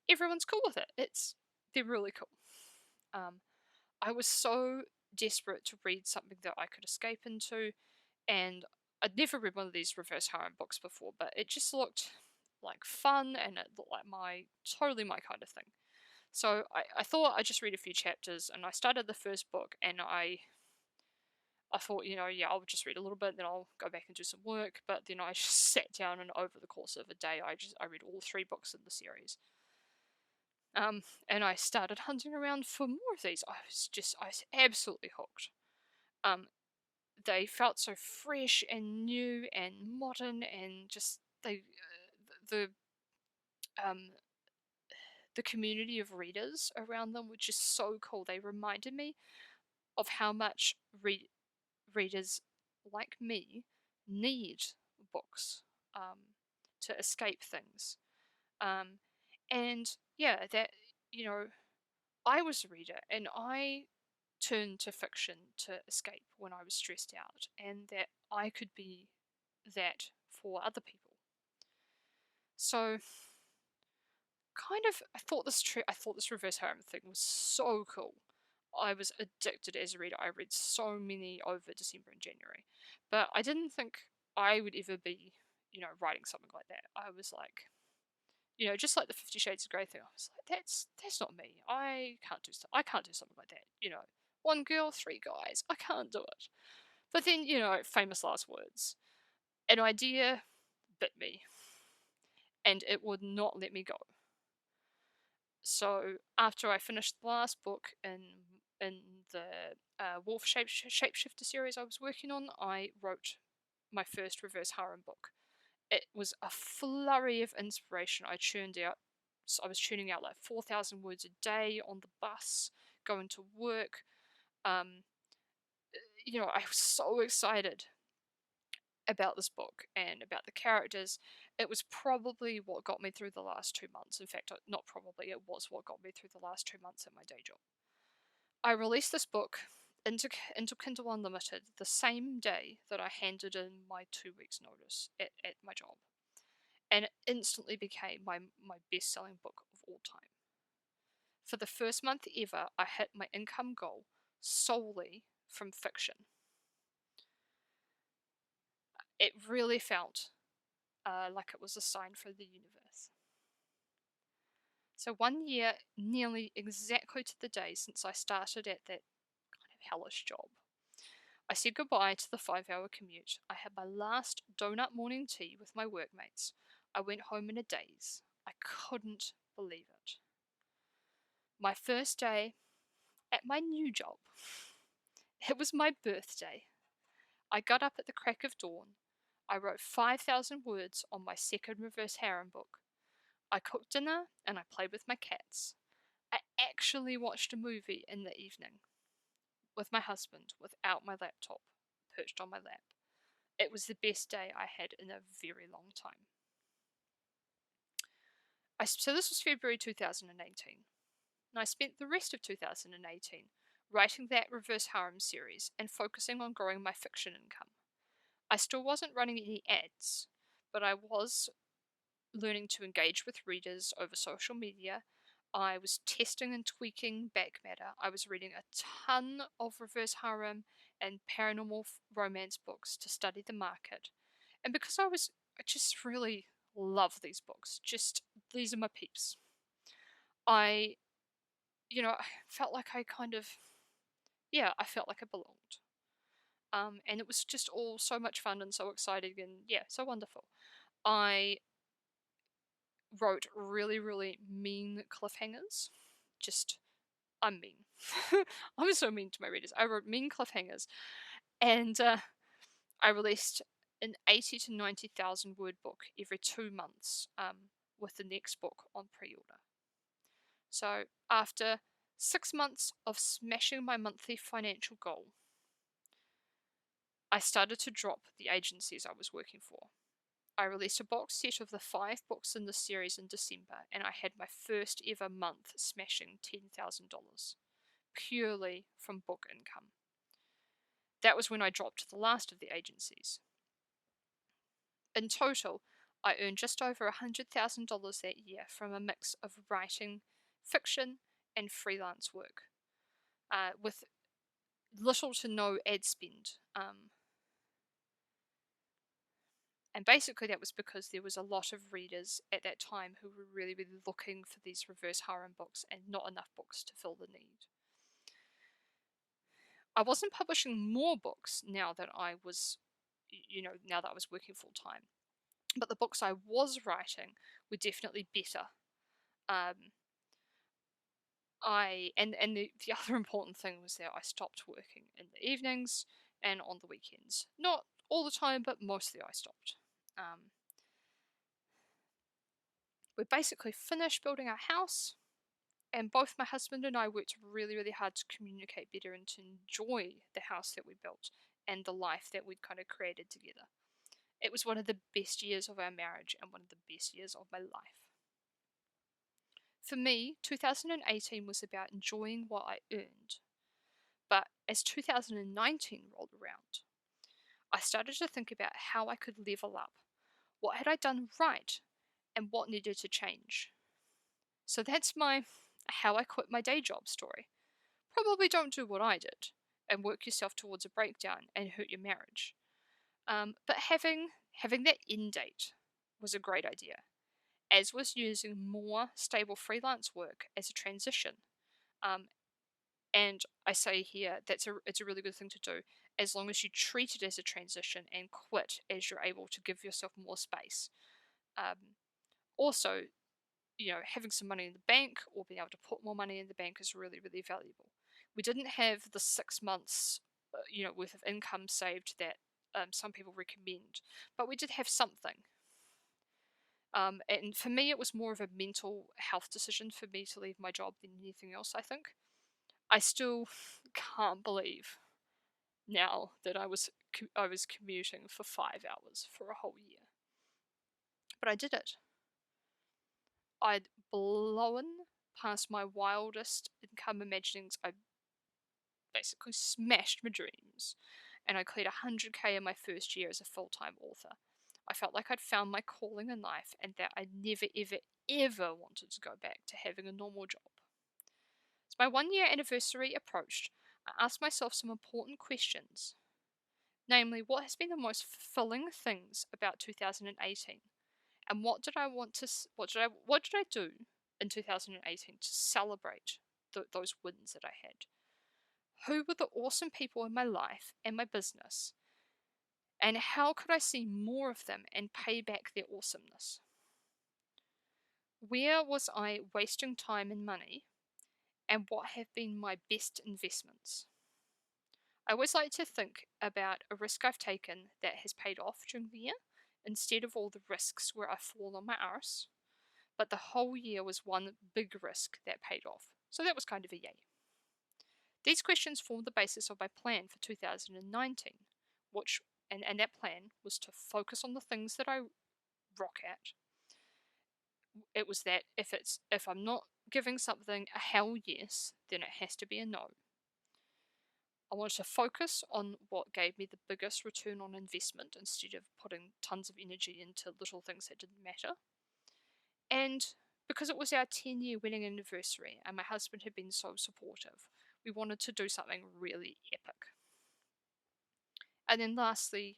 Everyone's cool with it. They're really cool. I was so desperate to read something that I could escape into, and I'd never read one of these reverse harem books before, but it just looked like fun and it looked like totally my kind of thing. So I thought I'd just read a few chapters, and I started the first book, and I thought, I'll just read a little bit, then I'll go back and do some work. But then I just sat down, and over the course of a day, I read all 3 books in the series. And I started hunting around for more of these. I was absolutely hooked. They felt so fresh and new and modern, and just the community of readers around them were just so cool. They reminded me of how much readers like me need books to escape things. And yeah, that, I was a reader and I turned to fiction to escape when I was stressed out, and that I could be that for other people. So I thought this reverse harem thing was so cool. I was addicted as a reader. I read so many over December and January, but I didn't think I would ever be writing something like that. I was like, just like the 50 Shades of Grey thing. I was like, that's not me. I can't do stuff. I can't do something like that. One girl, three guys. I can't do it. But then, famous last words. An idea bit me, and it would not let me go. So after I finished the last book in the Wolf Shapeshifter series I was working on, I wrote my first reverse harem book. It was a flurry of inspiration. I was churning out like 4,000 words a day on the bus, going to work. I was so excited about this book and about the characters. It was probably what got me through the last 2 months. In fact, not probably, it was what got me through the last 2 months at my day job. I released this book into Kindle Unlimited the same day that I handed in my 2 weeks notice at my job. And it instantly became my best-selling book of all time. For the first month ever, I hit my income goal solely from fiction. It really felt like it was a sign from the universe. So 1 year, nearly exactly to the day since I started at that kind of hellish job, I said goodbye to the 5-hour commute. I had my last donut morning tea with my workmates. I went home in a daze. I couldn't believe it. My first day at my new job. It was my birthday. I got up at the crack of dawn. I wrote 5,000 words on my second reverse harem book. I cooked dinner and I played with my cats. I actually watched a movie in the evening with my husband without my laptop perched on my lap. It was the best day I had in a very long time. So this was February 2018. And I spent the rest of 2018 writing that reverse harem series and focusing on growing my fiction income. I still wasn't running any ads, but I was learning to engage with readers over social media. I was testing and tweaking back matter. I was reading a ton of reverse harem and paranormal romance books to study the market. And because I just really love these books. These are my peeps. I felt like I felt like I belonged. And it was just all so much fun and so exciting and so wonderful. I wrote really, really mean cliffhangers. I'm mean. I'm so mean to my readers. I wrote mean cliffhangers, and I released an 80 to 90,000 word book every 2 months, with the next book on pre-order. So after 6 months of smashing my monthly financial goal, I started to drop the agencies I was working for. I released a box set of the 5 books in the series in December, and I had my first ever month smashing $10,000, purely from book income. That was when I dropped the last of the agencies. In total, I earned just over $100,000 that year from a mix of writing, fiction, and freelance work, with little to no ad spend. And basically that was because there was a lot of readers at that time who were really, really looking for these reverse harem books and not enough books to fill the need. I wasn't publishing more books now that I was working full time. But the books I was writing were definitely better. The other important thing was that I stopped working in the evenings and on the weekends. Not all the time, but mostly I stopped. We basically finished building our house, and both my husband and I worked really, really hard to communicate better and to enjoy the house that we built and the life that we'd kind of created together. It was one of the best years of our marriage and one of the best years of my life. For me, 2018 was about enjoying what I earned. But as 2019 rolled around, I started to think about how I could level up. What had I done right and what needed to change? So that's my how I quit my day job story. Probably don't do what I did and work yourself towards a breakdown and hurt your marriage. But having Having that end date was a great idea, as was using more stable freelance work as a transition. Um, and I say here it's a really good thing to do, as long as you treat it as a transition and quit as you're able to give yourself more space. Also, having some money in the bank or being able to put more money in the bank is really, really valuable. We didn't have the 6 months, worth of income saved that some people recommend, but we did have something. And for me, it was more of a mental health decision for me to leave my job than anything else, I think. I still can't believe now that I was commuting for 5 hours for a whole year. But I did it. I'd blown past my wildest income imaginings. I basically smashed my dreams, and I cleared 100k in my first year as a full-time author. I felt like I'd found my calling in life and that I never, ever, ever wanted to go back to having a normal job. As my 1 year anniversary approached, I asked myself some important questions. Namely, what has been the most fulfilling things about 2018, and what did I do in 2018 to celebrate those wins that I had? Who were the awesome people in my life and my business, and how could I see more of them and pay back their awesomeness? Where was I wasting time and money, and what have been my best investments? I always like to think about a risk I've taken that has paid off during the year, instead of all the risks where I fall on my arse. But the whole year was one big risk that paid off, so that was kind of a yay. These questions formed the basis of my plan for 2019, and that plan was to focus on the things that I rock at. It was that if I'm not giving something a hell yes, then it has to be a no. I wanted to focus on what gave me the biggest return on investment instead of putting tons of energy into little things that didn't matter. And because it was our 10-year wedding anniversary and my husband had been so supportive, we wanted to do something really epic. And then lastly,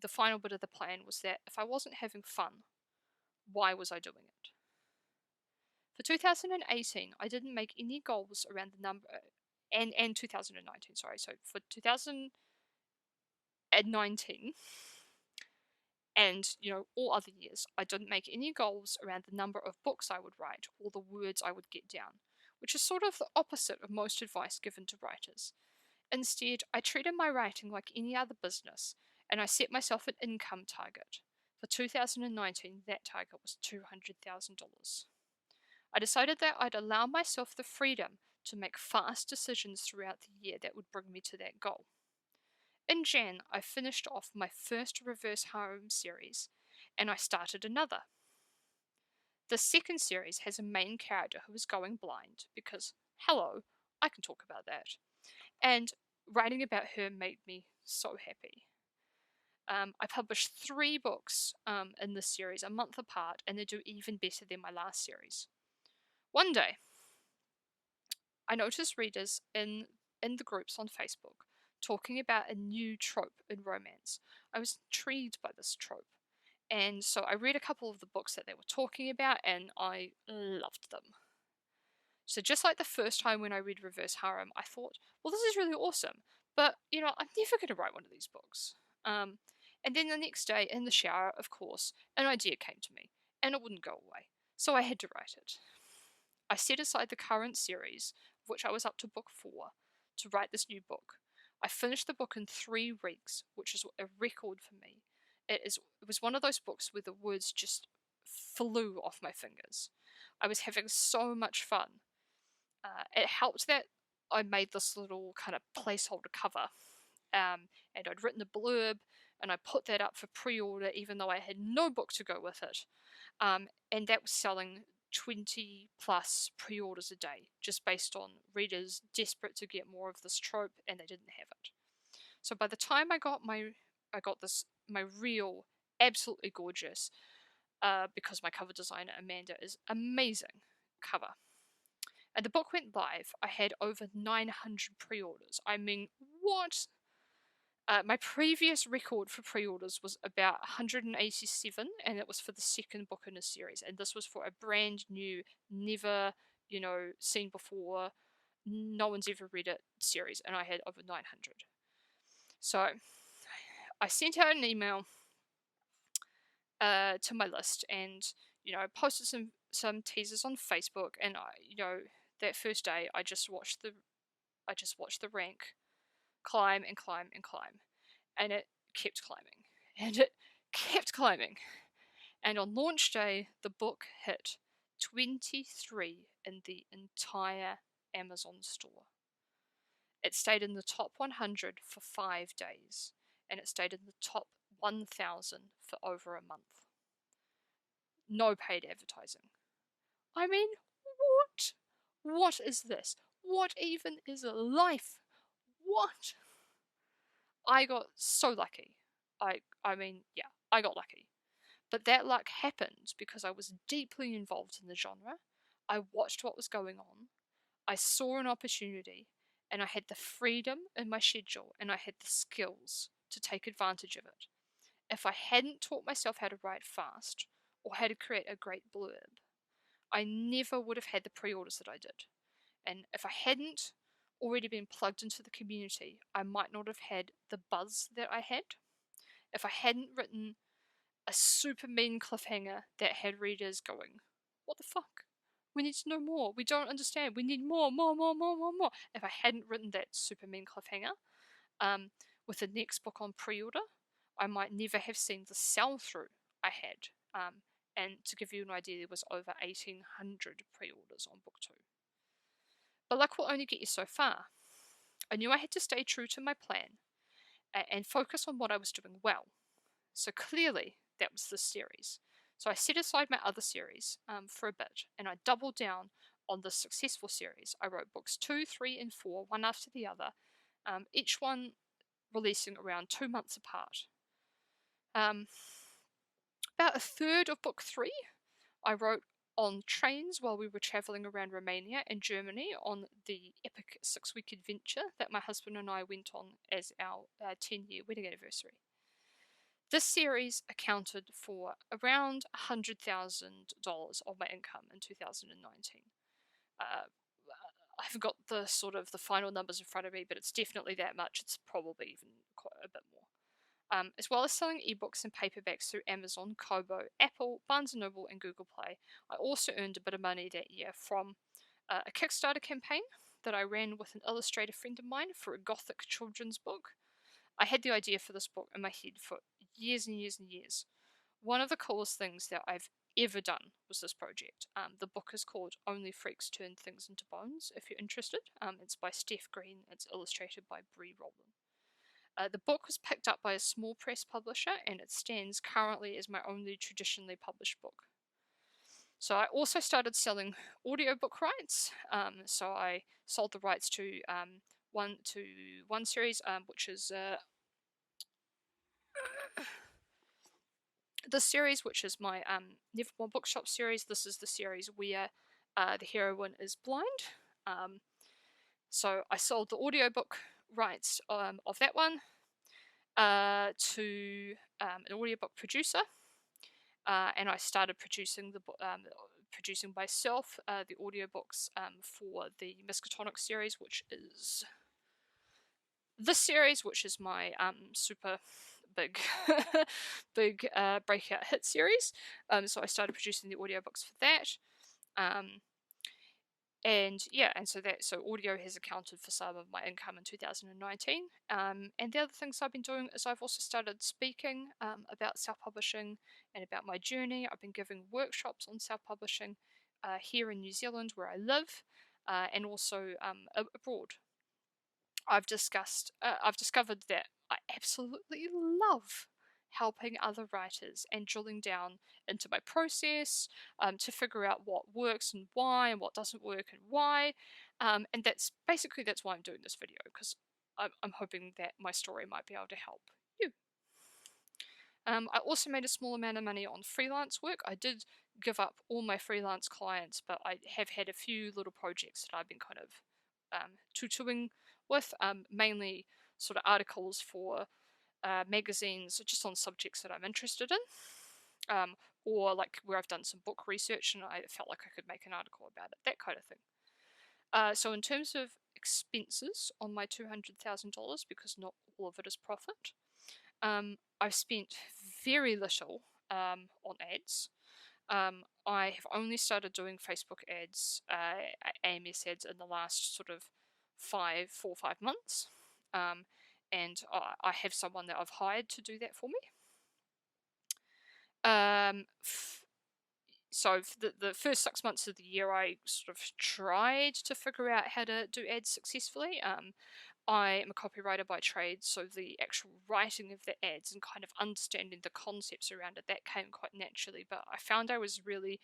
the final bit of the plan was that if I wasn't having fun, why was I doing it? For 2018, I didn't make any goals around the number, and 2019, sorry. So for 2019, and all other years, I didn't make any goals around the number of books I would write or the words I would get down, which is sort of the opposite of most advice given to writers. Instead, I treated my writing like any other business, and I set myself an income target. For 2019, that target was $200,000. I decided that I'd allow myself the freedom to make fast decisions throughout the year that would bring me to that goal. In Jan, I finished off my first reverse harem series, and I started another. The second series has a main character who is going blind because, hello, I can talk about that. And writing about her made me so happy. I published 3 books in this series a month apart, and they do even better than my last series. One day, I noticed readers in the groups on Facebook talking about a new trope in romance. I was intrigued by this trope, and so I read a couple of the books that they were talking about, and I loved them. So just like the first time when I read Reverse Harem, I thought, well, this is really awesome, but I'm never going to write one of these books. And then the next day, in the shower, of course, an idea came to me, and it wouldn't go away, so I had to write it. I set aside the current series, of which I was up to book 4, to write this new book. I finished the book in 3 weeks, which is a record for me. It was one of those books where the words just flew off my fingers. I was having so much fun. It helped that I made this little kind of placeholder cover, and I'd written a blurb, and I put that up for pre-order even though I had no book to go with it. And that was selling 20 plus pre-orders a day, just based on readers desperate to get more of this trope, and they didn't have it. So by the time I got my real, absolutely gorgeous, because my cover designer Amanda is amazing, cover. And the book went live, I had over 900 pre-orders. I mean, what? My previous record for pre-orders was about 187, and it was for the second book in a series. And this was for a brand new, never, seen before, no one's ever read it series, and I had over 900. So I sent out an email to my list, and posted some teasers on Facebook, and that first day I just watched the rank climb and climb and climb, and it kept climbing, and it kept climbing, and on launch day the book hit 23 in the entire Amazon store. It stayed in the top 100 for 5 days, and it stayed in the top 1,000 for over a month. No paid advertising. I mean, what? What is this? What even is life? What? I got so lucky. I mean, yeah, I got lucky. But that luck happened because I was deeply involved in the genre. I watched what was going on. I saw an opportunity, and I had the freedom in my schedule, and I had the skills to take advantage of it. If I hadn't taught myself how to write fast or how to create a great blurb, I never would have had the pre-orders that I did. And if I hadn't already been plugged into the community, I might not have had the buzz that I had. If I hadn't written a super mean cliffhanger that had readers going, what the fuck? We need to know more. We don't understand. We need more, more, more, more, more, more. If I hadn't written that super mean cliffhanger, with the next book on pre-order, I might never have seen the sell-through I had. And to give you an idea, there was over 1,800 pre-orders on book 2. But luck will only get you so far. I knew I had to stay true to my plan and focus on what I was doing well. So clearly, that was this series. So I set aside my other series for a bit, and I doubled down on the successful series. I wrote books 2, 3, and 4, one after the other, each one releasing around 2 months apart. About a third of book 3 I wrote on trains while we were travelling around Romania and Germany on the epic 6-week adventure that my husband and I went on as our 10-year wedding anniversary. This series accounted for around $100,000 of my income in 2019. I've got the final numbers in front of me, but it's definitely that much. It's probably even quite a bit more. As well as selling ebooks and paperbacks through Amazon, Kobo, Apple, Barnes & Noble, and Google Play, I also earned a bit of money that year from a Kickstarter campaign that I ran with an illustrator friend of mine for a gothic children's book. I had the idea for this book in my head for years and years and years. One of the coolest things that I've ever done was this project. The book is called Only Freaks Turn Things into Bones, if you're interested. It's by Steff Green. It's illustrated by Bree Rowland. The book was picked up by a small press publisher, and it stands currently as my only traditionally published book. So I also started selling audiobook rights. So I sold the rights to one series, which is this series, which is my Nevermore Bookshop series. This is the series where the heroine is blind. So I sold the audiobook rights of that one to an audiobook producer, and I started producing producing myself the audiobooks for the Miskatonic series, which is this series, which is my super big big breakout hit series. So I started producing the audiobooks for that. And so audio has accounted for some of my income in 2019. And the other things I've been doing is I've also started speaking about self-publishing and about my journey. I've been giving workshops on self-publishing here in New Zealand where I live, and also abroad. I've discovered that I absolutely love helping other writers and drilling down into my process to figure out what works and why, and what doesn't work and why. And that's why I'm doing this video, because I'm hoping that my story might be able to help you. I also made a small amount of money on freelance work. I did give up all my freelance clients, but I have had a few little projects that I've been kind of tutoring with, mainly sort of articles for magazines just on subjects that I'm interested in, or like where I've done some book research and I felt like I could make an article about it, that kind of thing. So in terms of expenses on my $200,000, because not all of it is profit, I've spent very little on ads. I have only started doing Facebook ads, AMS ads, in the last sort of 4 or 5 months. And I have someone that I've hired to do that for me. So for the first 6 months of the year, I sort of tried to figure out how to do ads successfully. I am a copywriter by trade, so the actual writing of the ads and kind of understanding the concepts around it, that came quite naturally. But I found I was really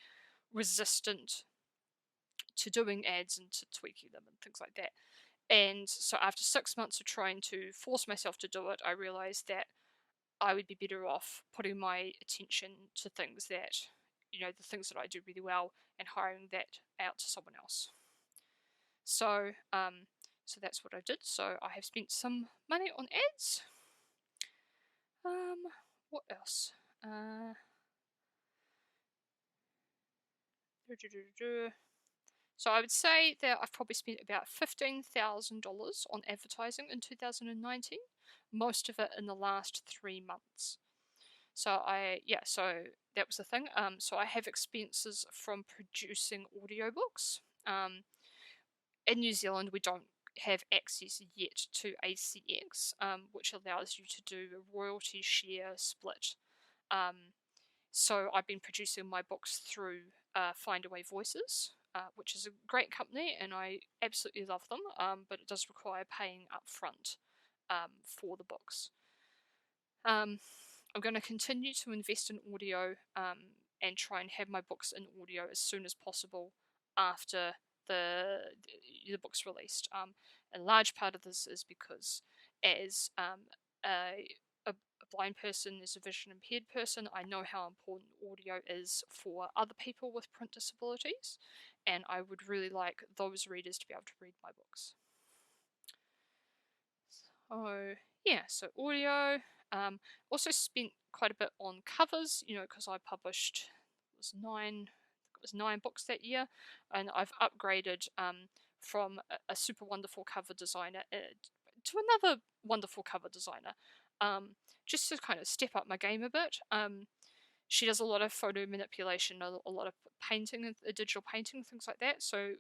resistant to doing ads and to tweaking them and things like that. And so after 6 months of trying to force myself to do it, I realized that I would be better off putting my attention to things that, the things that I do really well, and hiring that out to someone else. So, so that's what I did. So I have spent some money on ads. What else? So I would say that I've probably spent about $15,000 on advertising in 2019, most of it in the last 3 months. So so that was the thing. So I have expenses from producing audiobooks. In New Zealand, we don't have access yet to ACX, which allows you to do a royalty share split. So I've been producing my books through Findaway Voices, which is a great company, and I absolutely love them, but it does require paying upfront for the books. I'm going to continue to invest in audio and try and have my books in audio as soon as possible after the book's released. A large part of this is because as a blind person, as a vision impaired person, I know how important audio is for other people with print disabilities, and I would really like those readers to be able to read my books. So yeah, so audio. Also spent quite a bit on covers, because I published it was nine books that year, and I've upgraded from a super wonderful cover designer to another wonderful cover designer, just to kind of step up my game a bit. She does a lot of photo manipulation, a lot of painting, digital painting, things like that. So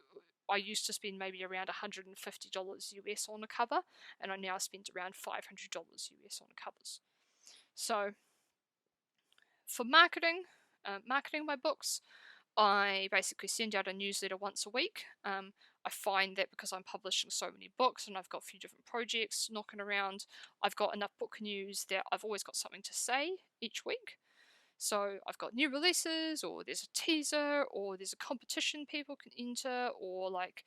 I used to spend maybe around $150 US on a cover, and I now spend around $500 US on covers. So for marketing my books, I basically send out a newsletter once a week. I find that because I'm publishing so many books and I've got a few different projects knocking around, I've got enough book news that I've always got something to say each week. So I've got new releases, or there's a teaser, or there's a competition people can enter, or like,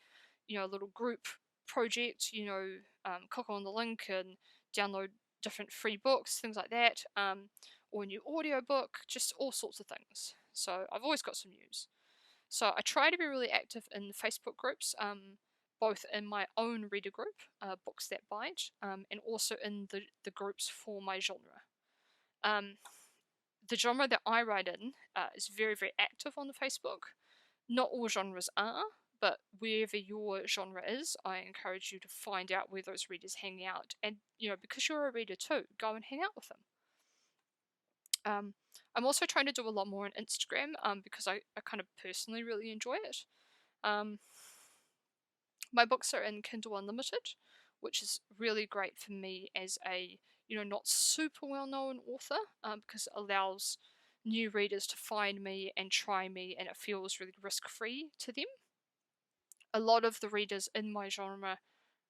a little group project, click on the link and download different free books, things like that, or a new audiobook, just all sorts of things. So I've always got some news. So I try to be really active in Facebook groups, both in my own reader group, Books That Bite, and also in the groups for my genre. The genre that I write in is very, very active on the Facebook. Not all genres are, but wherever your genre is, I encourage you to find out where those readers hang out. And, because you're a reader too, go and hang out with them. I'm also trying to do a lot more on Instagram because I kind of personally really enjoy it. My books are in Kindle Unlimited, which is really great for me as a not super well-known author, because it allows new readers to find me and try me, and it feels really risk-free to them. A lot of the readers in my genre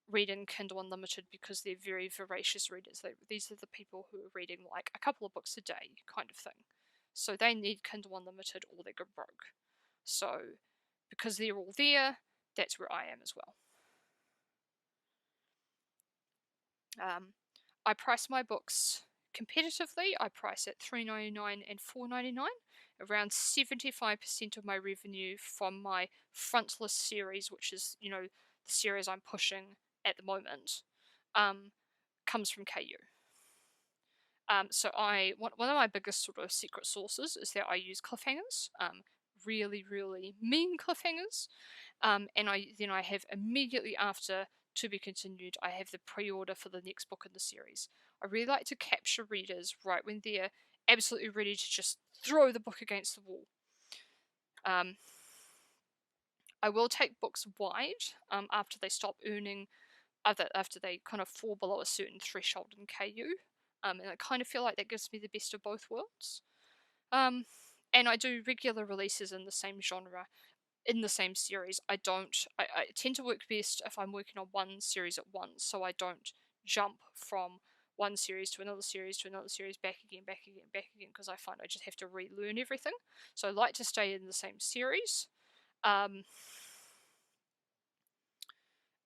read in Kindle Unlimited because they're very voracious readers. These are the people who are reading like a couple of books a day kind of thing. So they need Kindle Unlimited or they go broke. So because they're all there, that's where I am as well. I price my books competitively. I price at $3.99 and $4.99. Around 75% of my revenue from my frontlist series, which is, the series I'm pushing at the moment, comes from KU. So one of my biggest sort of secret sources is that I use cliffhangers, really, really mean cliffhangers. And I have immediately after to be continued, I have the pre-order for the next book in the series. I really like to capture readers right when they're absolutely ready to just throw the book against the wall. I will take books wide after they stop earning, after they kind of fall below a certain threshold in KU. And I kind of feel like that gives me the best of both worlds. And I do regular releases in the same genre, in the same series. I tend to work best if I'm working on one series at once, so I don't jump from one series to another series to another series, back again, because I find I just have to relearn everything. So I like to stay in the same series.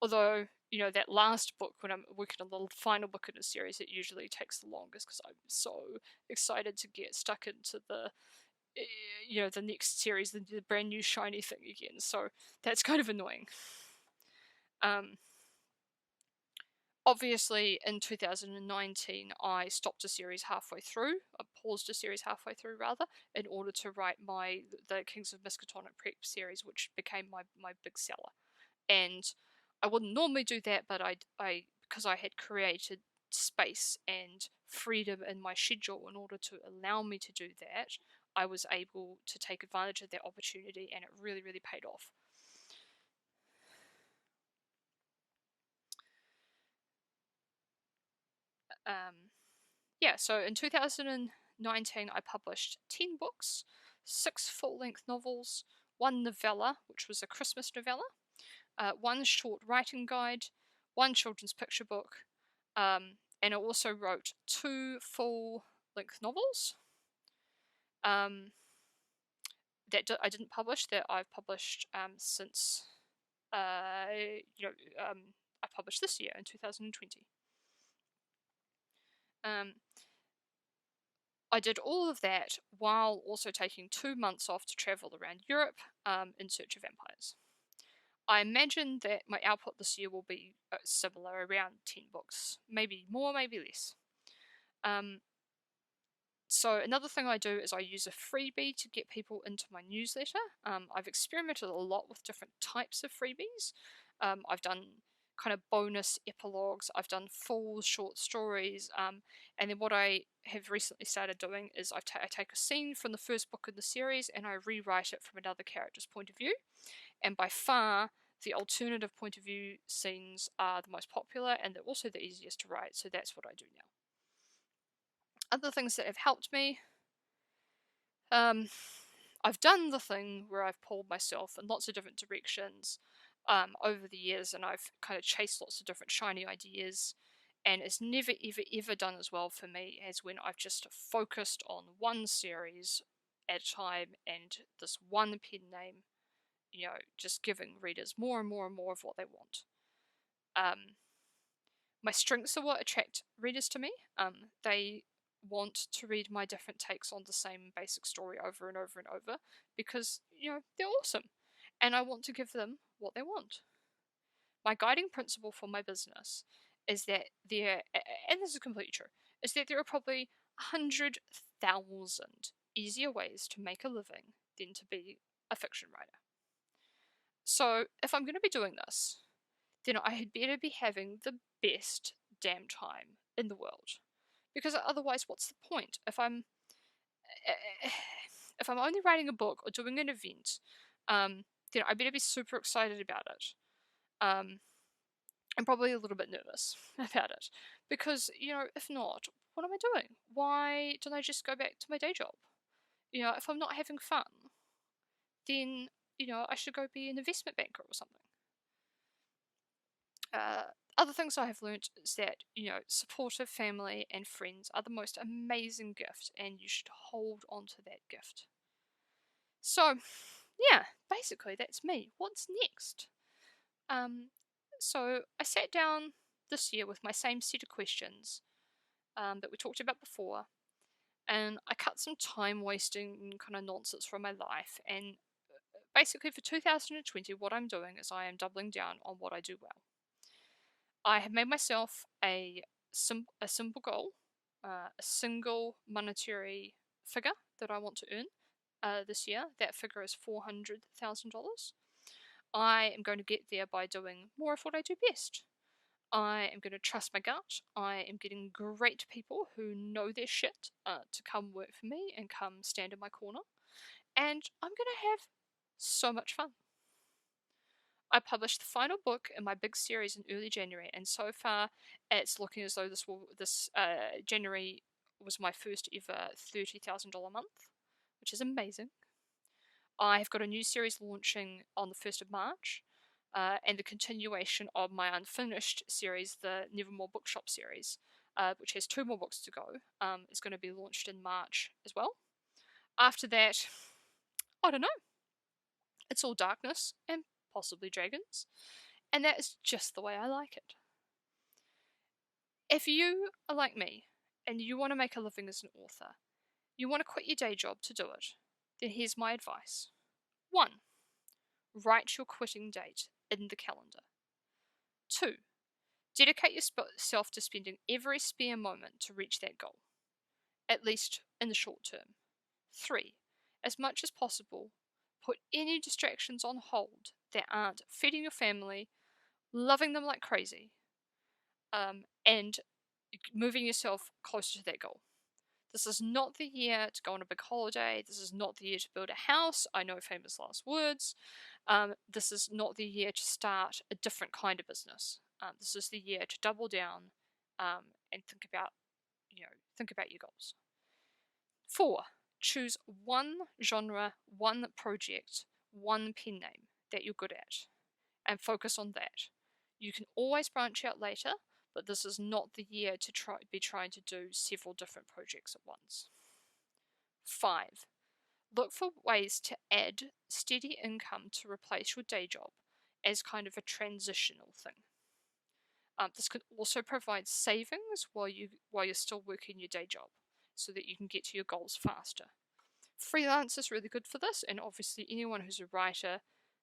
Although, that last book, when I'm working on the final book in a series, it usually takes the longest because I'm so excited to get stuck into the next series, the brand new shiny thing again. So that's kind of annoying. Obviously, in 2019, I stopped a series halfway through. I paused a series halfway through, rather, in order to write the Kings of Miskatonic Prep series, which became my big seller. And I wouldn't normally do that, but I because I had created space and freedom in my schedule in order to allow me to do that, I was able to take advantage of that opportunity, and it really, really paid off. So in 2019, I published 10 books, 6 full-length novels, 1 novella, which was a Christmas novella, 1 short writing guide, 1 children's picture book, and I also wrote 2 full-length novels that I didn't publish, that I've published since I published this year in 2020. I did all of that while also taking 2 months off to travel around Europe in search of vampires. I imagine that my output this year will be similar, around 10 books, maybe more, maybe less. So another thing I do is I use a freebie to get people into my newsletter. I've experimented a lot with different types of freebies. I've done kind of bonus epilogues, I've done full short stories, and then what I have recently started doing is I take a scene from the first book in the series and I rewrite it from another character's point of view. And by far, the alternative point of view scenes are the most popular and they're also the easiest to write, so that's what I do now. Other things that have helped me, I've done the thing where I've pulled myself in lots of different directions over the years, and I've kind of chased lots of different shiny ideas, and it's never ever ever done as well for me as when I've just focused on one series at a time and this one pen name, just giving readers more and more and more of what they want. My strengths are what attract readers to me. They want to read my different takes on the same basic story over and over and over because, they're awesome. And I want to give them what they want. My guiding principle for my business is that and this is completely true, is that there are probably 100,000 easier ways to make a living than to be a fiction writer. So if I'm going to be doing this, then I had better be having the best damn time in the world. Because otherwise, what's the point? If I'm only writing a book or doing an event, then I better be super excited about it. I'm probably a little bit nervous about it. Because, if not, what am I doing? Why don't I just go back to my day job? If I'm not having fun, then, I should go be an investment banker or something. Other things I have learnt is that, supportive family and friends are the most amazing gift, and you should hold on to that gift. So, yeah, basically that's me. What's next? So I sat down this year with my same set of questions that we talked about before, and I cut some time wasting kind of nonsense from my life, and basically for 2020 what I'm doing is I am doubling down on what I do well. I have made myself a simple goal, a single monetary figure that I want to earn this year. That figure is $400,000. I am going to get there by doing more of what I do best. I am going to trust my gut. I am getting great people who know their shit to come work for me and come stand in my corner. And I'm going to have so much fun. I published the final book in my big series in early January, and so far it's looking as though this January was my first ever $30,000 month, which is amazing. I've got a new series launching on the 1st of March, and the continuation of my unfinished series, the Nevermore Bookshop series, which has 2 more books to go, is going to be launched in March as well. After that, I don't know. It's all darkness and possibly dragons, and that is just the way I like it. If you are like me and you want to make a living as an author, you want to quit your day job to do it, then here's my advice. 1. Write your quitting date in the calendar. 2. Dedicate yourself to spending every spare moment to reach that goal, at least in the short term. 3. As much as possible, put any distractions on hold that aren't feeding your family, loving them like crazy, and moving yourself closer to that goal. This is not the year to go on a big holiday. This is not the year to build a house. I know, famous last words. This is not the year to start a different kind of business. This is the year to double down and think about your goals. 4. Choose one genre, one project, one pen name that you're good at, and focus on that. You can always branch out later, but this is not the year to be trying to do several different projects at once. 5. Look for ways to add steady income to replace your day job as kind of a transitional thing. This could also provide savings while you're still working your day job, so that you can get to your goals faster. Freelance is really good for this, and obviously anyone who's a writer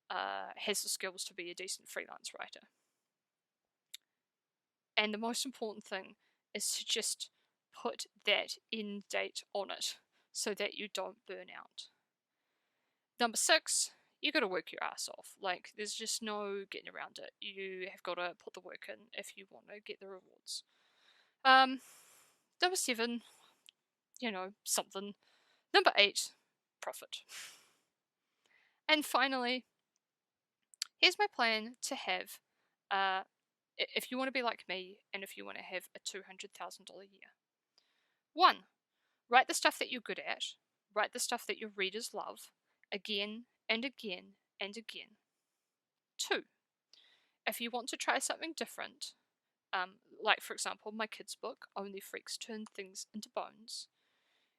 has the skills to be a decent freelance writer. And the most important thing is to just put that end date on it so that you don't burn out. Number 6, you got to work your ass off. Like, there's just no getting around it. You have got to put the work in if you want to get the rewards. Number 7, something. Number 8, profit. And finally, here's my plan to have, if you want to be like me and if you want to have a $200,000 year. 1, write the stuff that you're good at. Write the stuff that your readers love, again and again and again. 2, if you want to try something different, like for example my kids' book, Only Freaks Turn Things into Bones,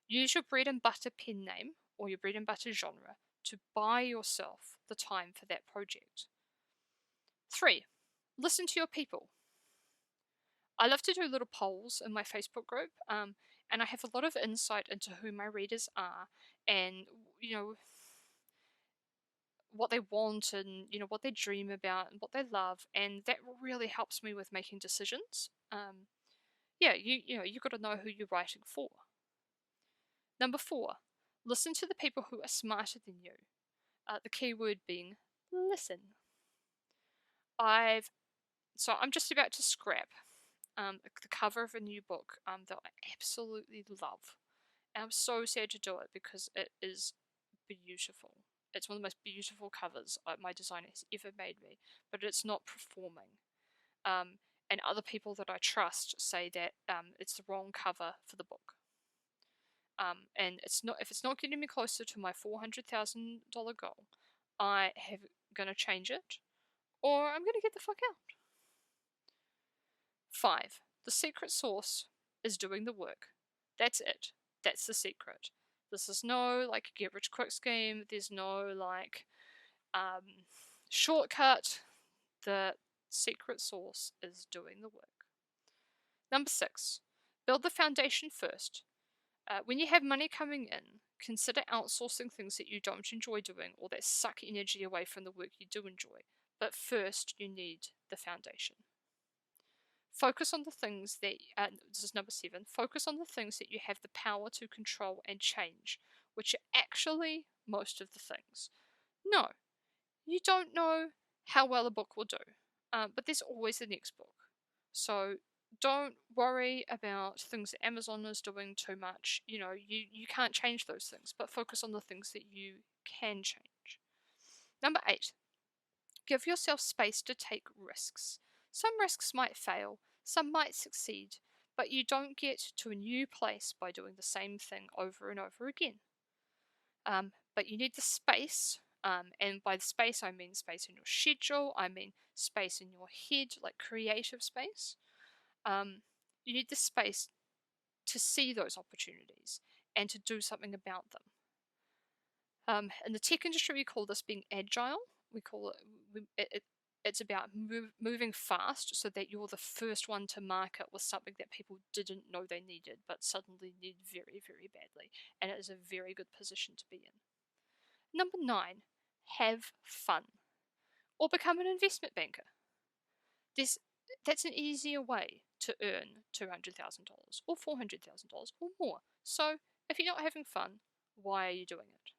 use your bread and butter pen name or your bread and butter genre to buy yourself the time for that project. 3, listen to your people. I love to do little polls in my Facebook group, and I have a lot of insight into who my readers are and, what they want and, what they dream about and what they love, and that really helps me with making decisions. You've got to know who you're writing for. Number 4, listen to the people who are smarter than you. The key word being listen. I'm just about to scrap the cover of a new book that I absolutely love. And I'm so sad to do it because it is beautiful. It's one of the most beautiful covers my designer has ever made me, but it's not performing. And other people that I trust say that it's the wrong cover for the book. And if it's not getting me closer to my $400,000 goal, I have gonna change it, or I'm gonna get the fuck out. 5, the secret sauce is doing the work. That's it. That's the secret. This is no get rich quick scheme. There's no shortcut. The secret sauce is doing the work. Number 6, build the foundation first. When you have money coming in, consider outsourcing things that you don't enjoy doing or that suck energy away from the work you do enjoy. But first, you need the foundation. Focus on the things that, this is number 7, focus on the things that you have the power to control and change, which are actually most of the things. No, you don't know how well a book will do, but there's always the next book. So don't worry about things that Amazon is doing too much. You can't change those things, but focus on the things that you can change. Number 8, give yourself space to take risks. Some risks might fail, some might succeed, but you don't get to a new place by doing the same thing over and over again. But you need the space, and by the space I mean space in your schedule, I mean space in your head, like creative space. You need the space to see those opportunities and to do something about them. In the tech industry, we call this being agile. We call it's about moving fast so that you're the first one to market with something that people didn't know they needed, but suddenly need very, very badly. And it is a very good position to be in. Number 9, have fun. Or become an investment banker. That's an easier way to earn $200,000 or $400,000 or more. So if you're not having fun, why are you doing it?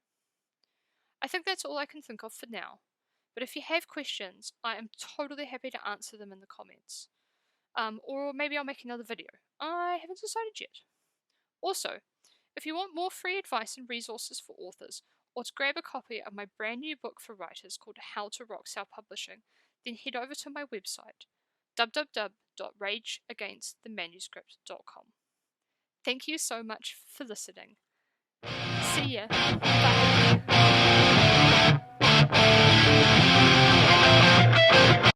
I think that's all I can think of for now. But if you have questions, I am totally happy to answer them in the comments. Or maybe I'll make another video. I haven't decided yet. Also, if you want more free advice and resources for authors, or to grab a copy of my brand new book for writers called How to Rock Self-Publishing, then head over to my website, www.rageagainstthemanuscript.com. Thank you so much for listening. See ya. Bye.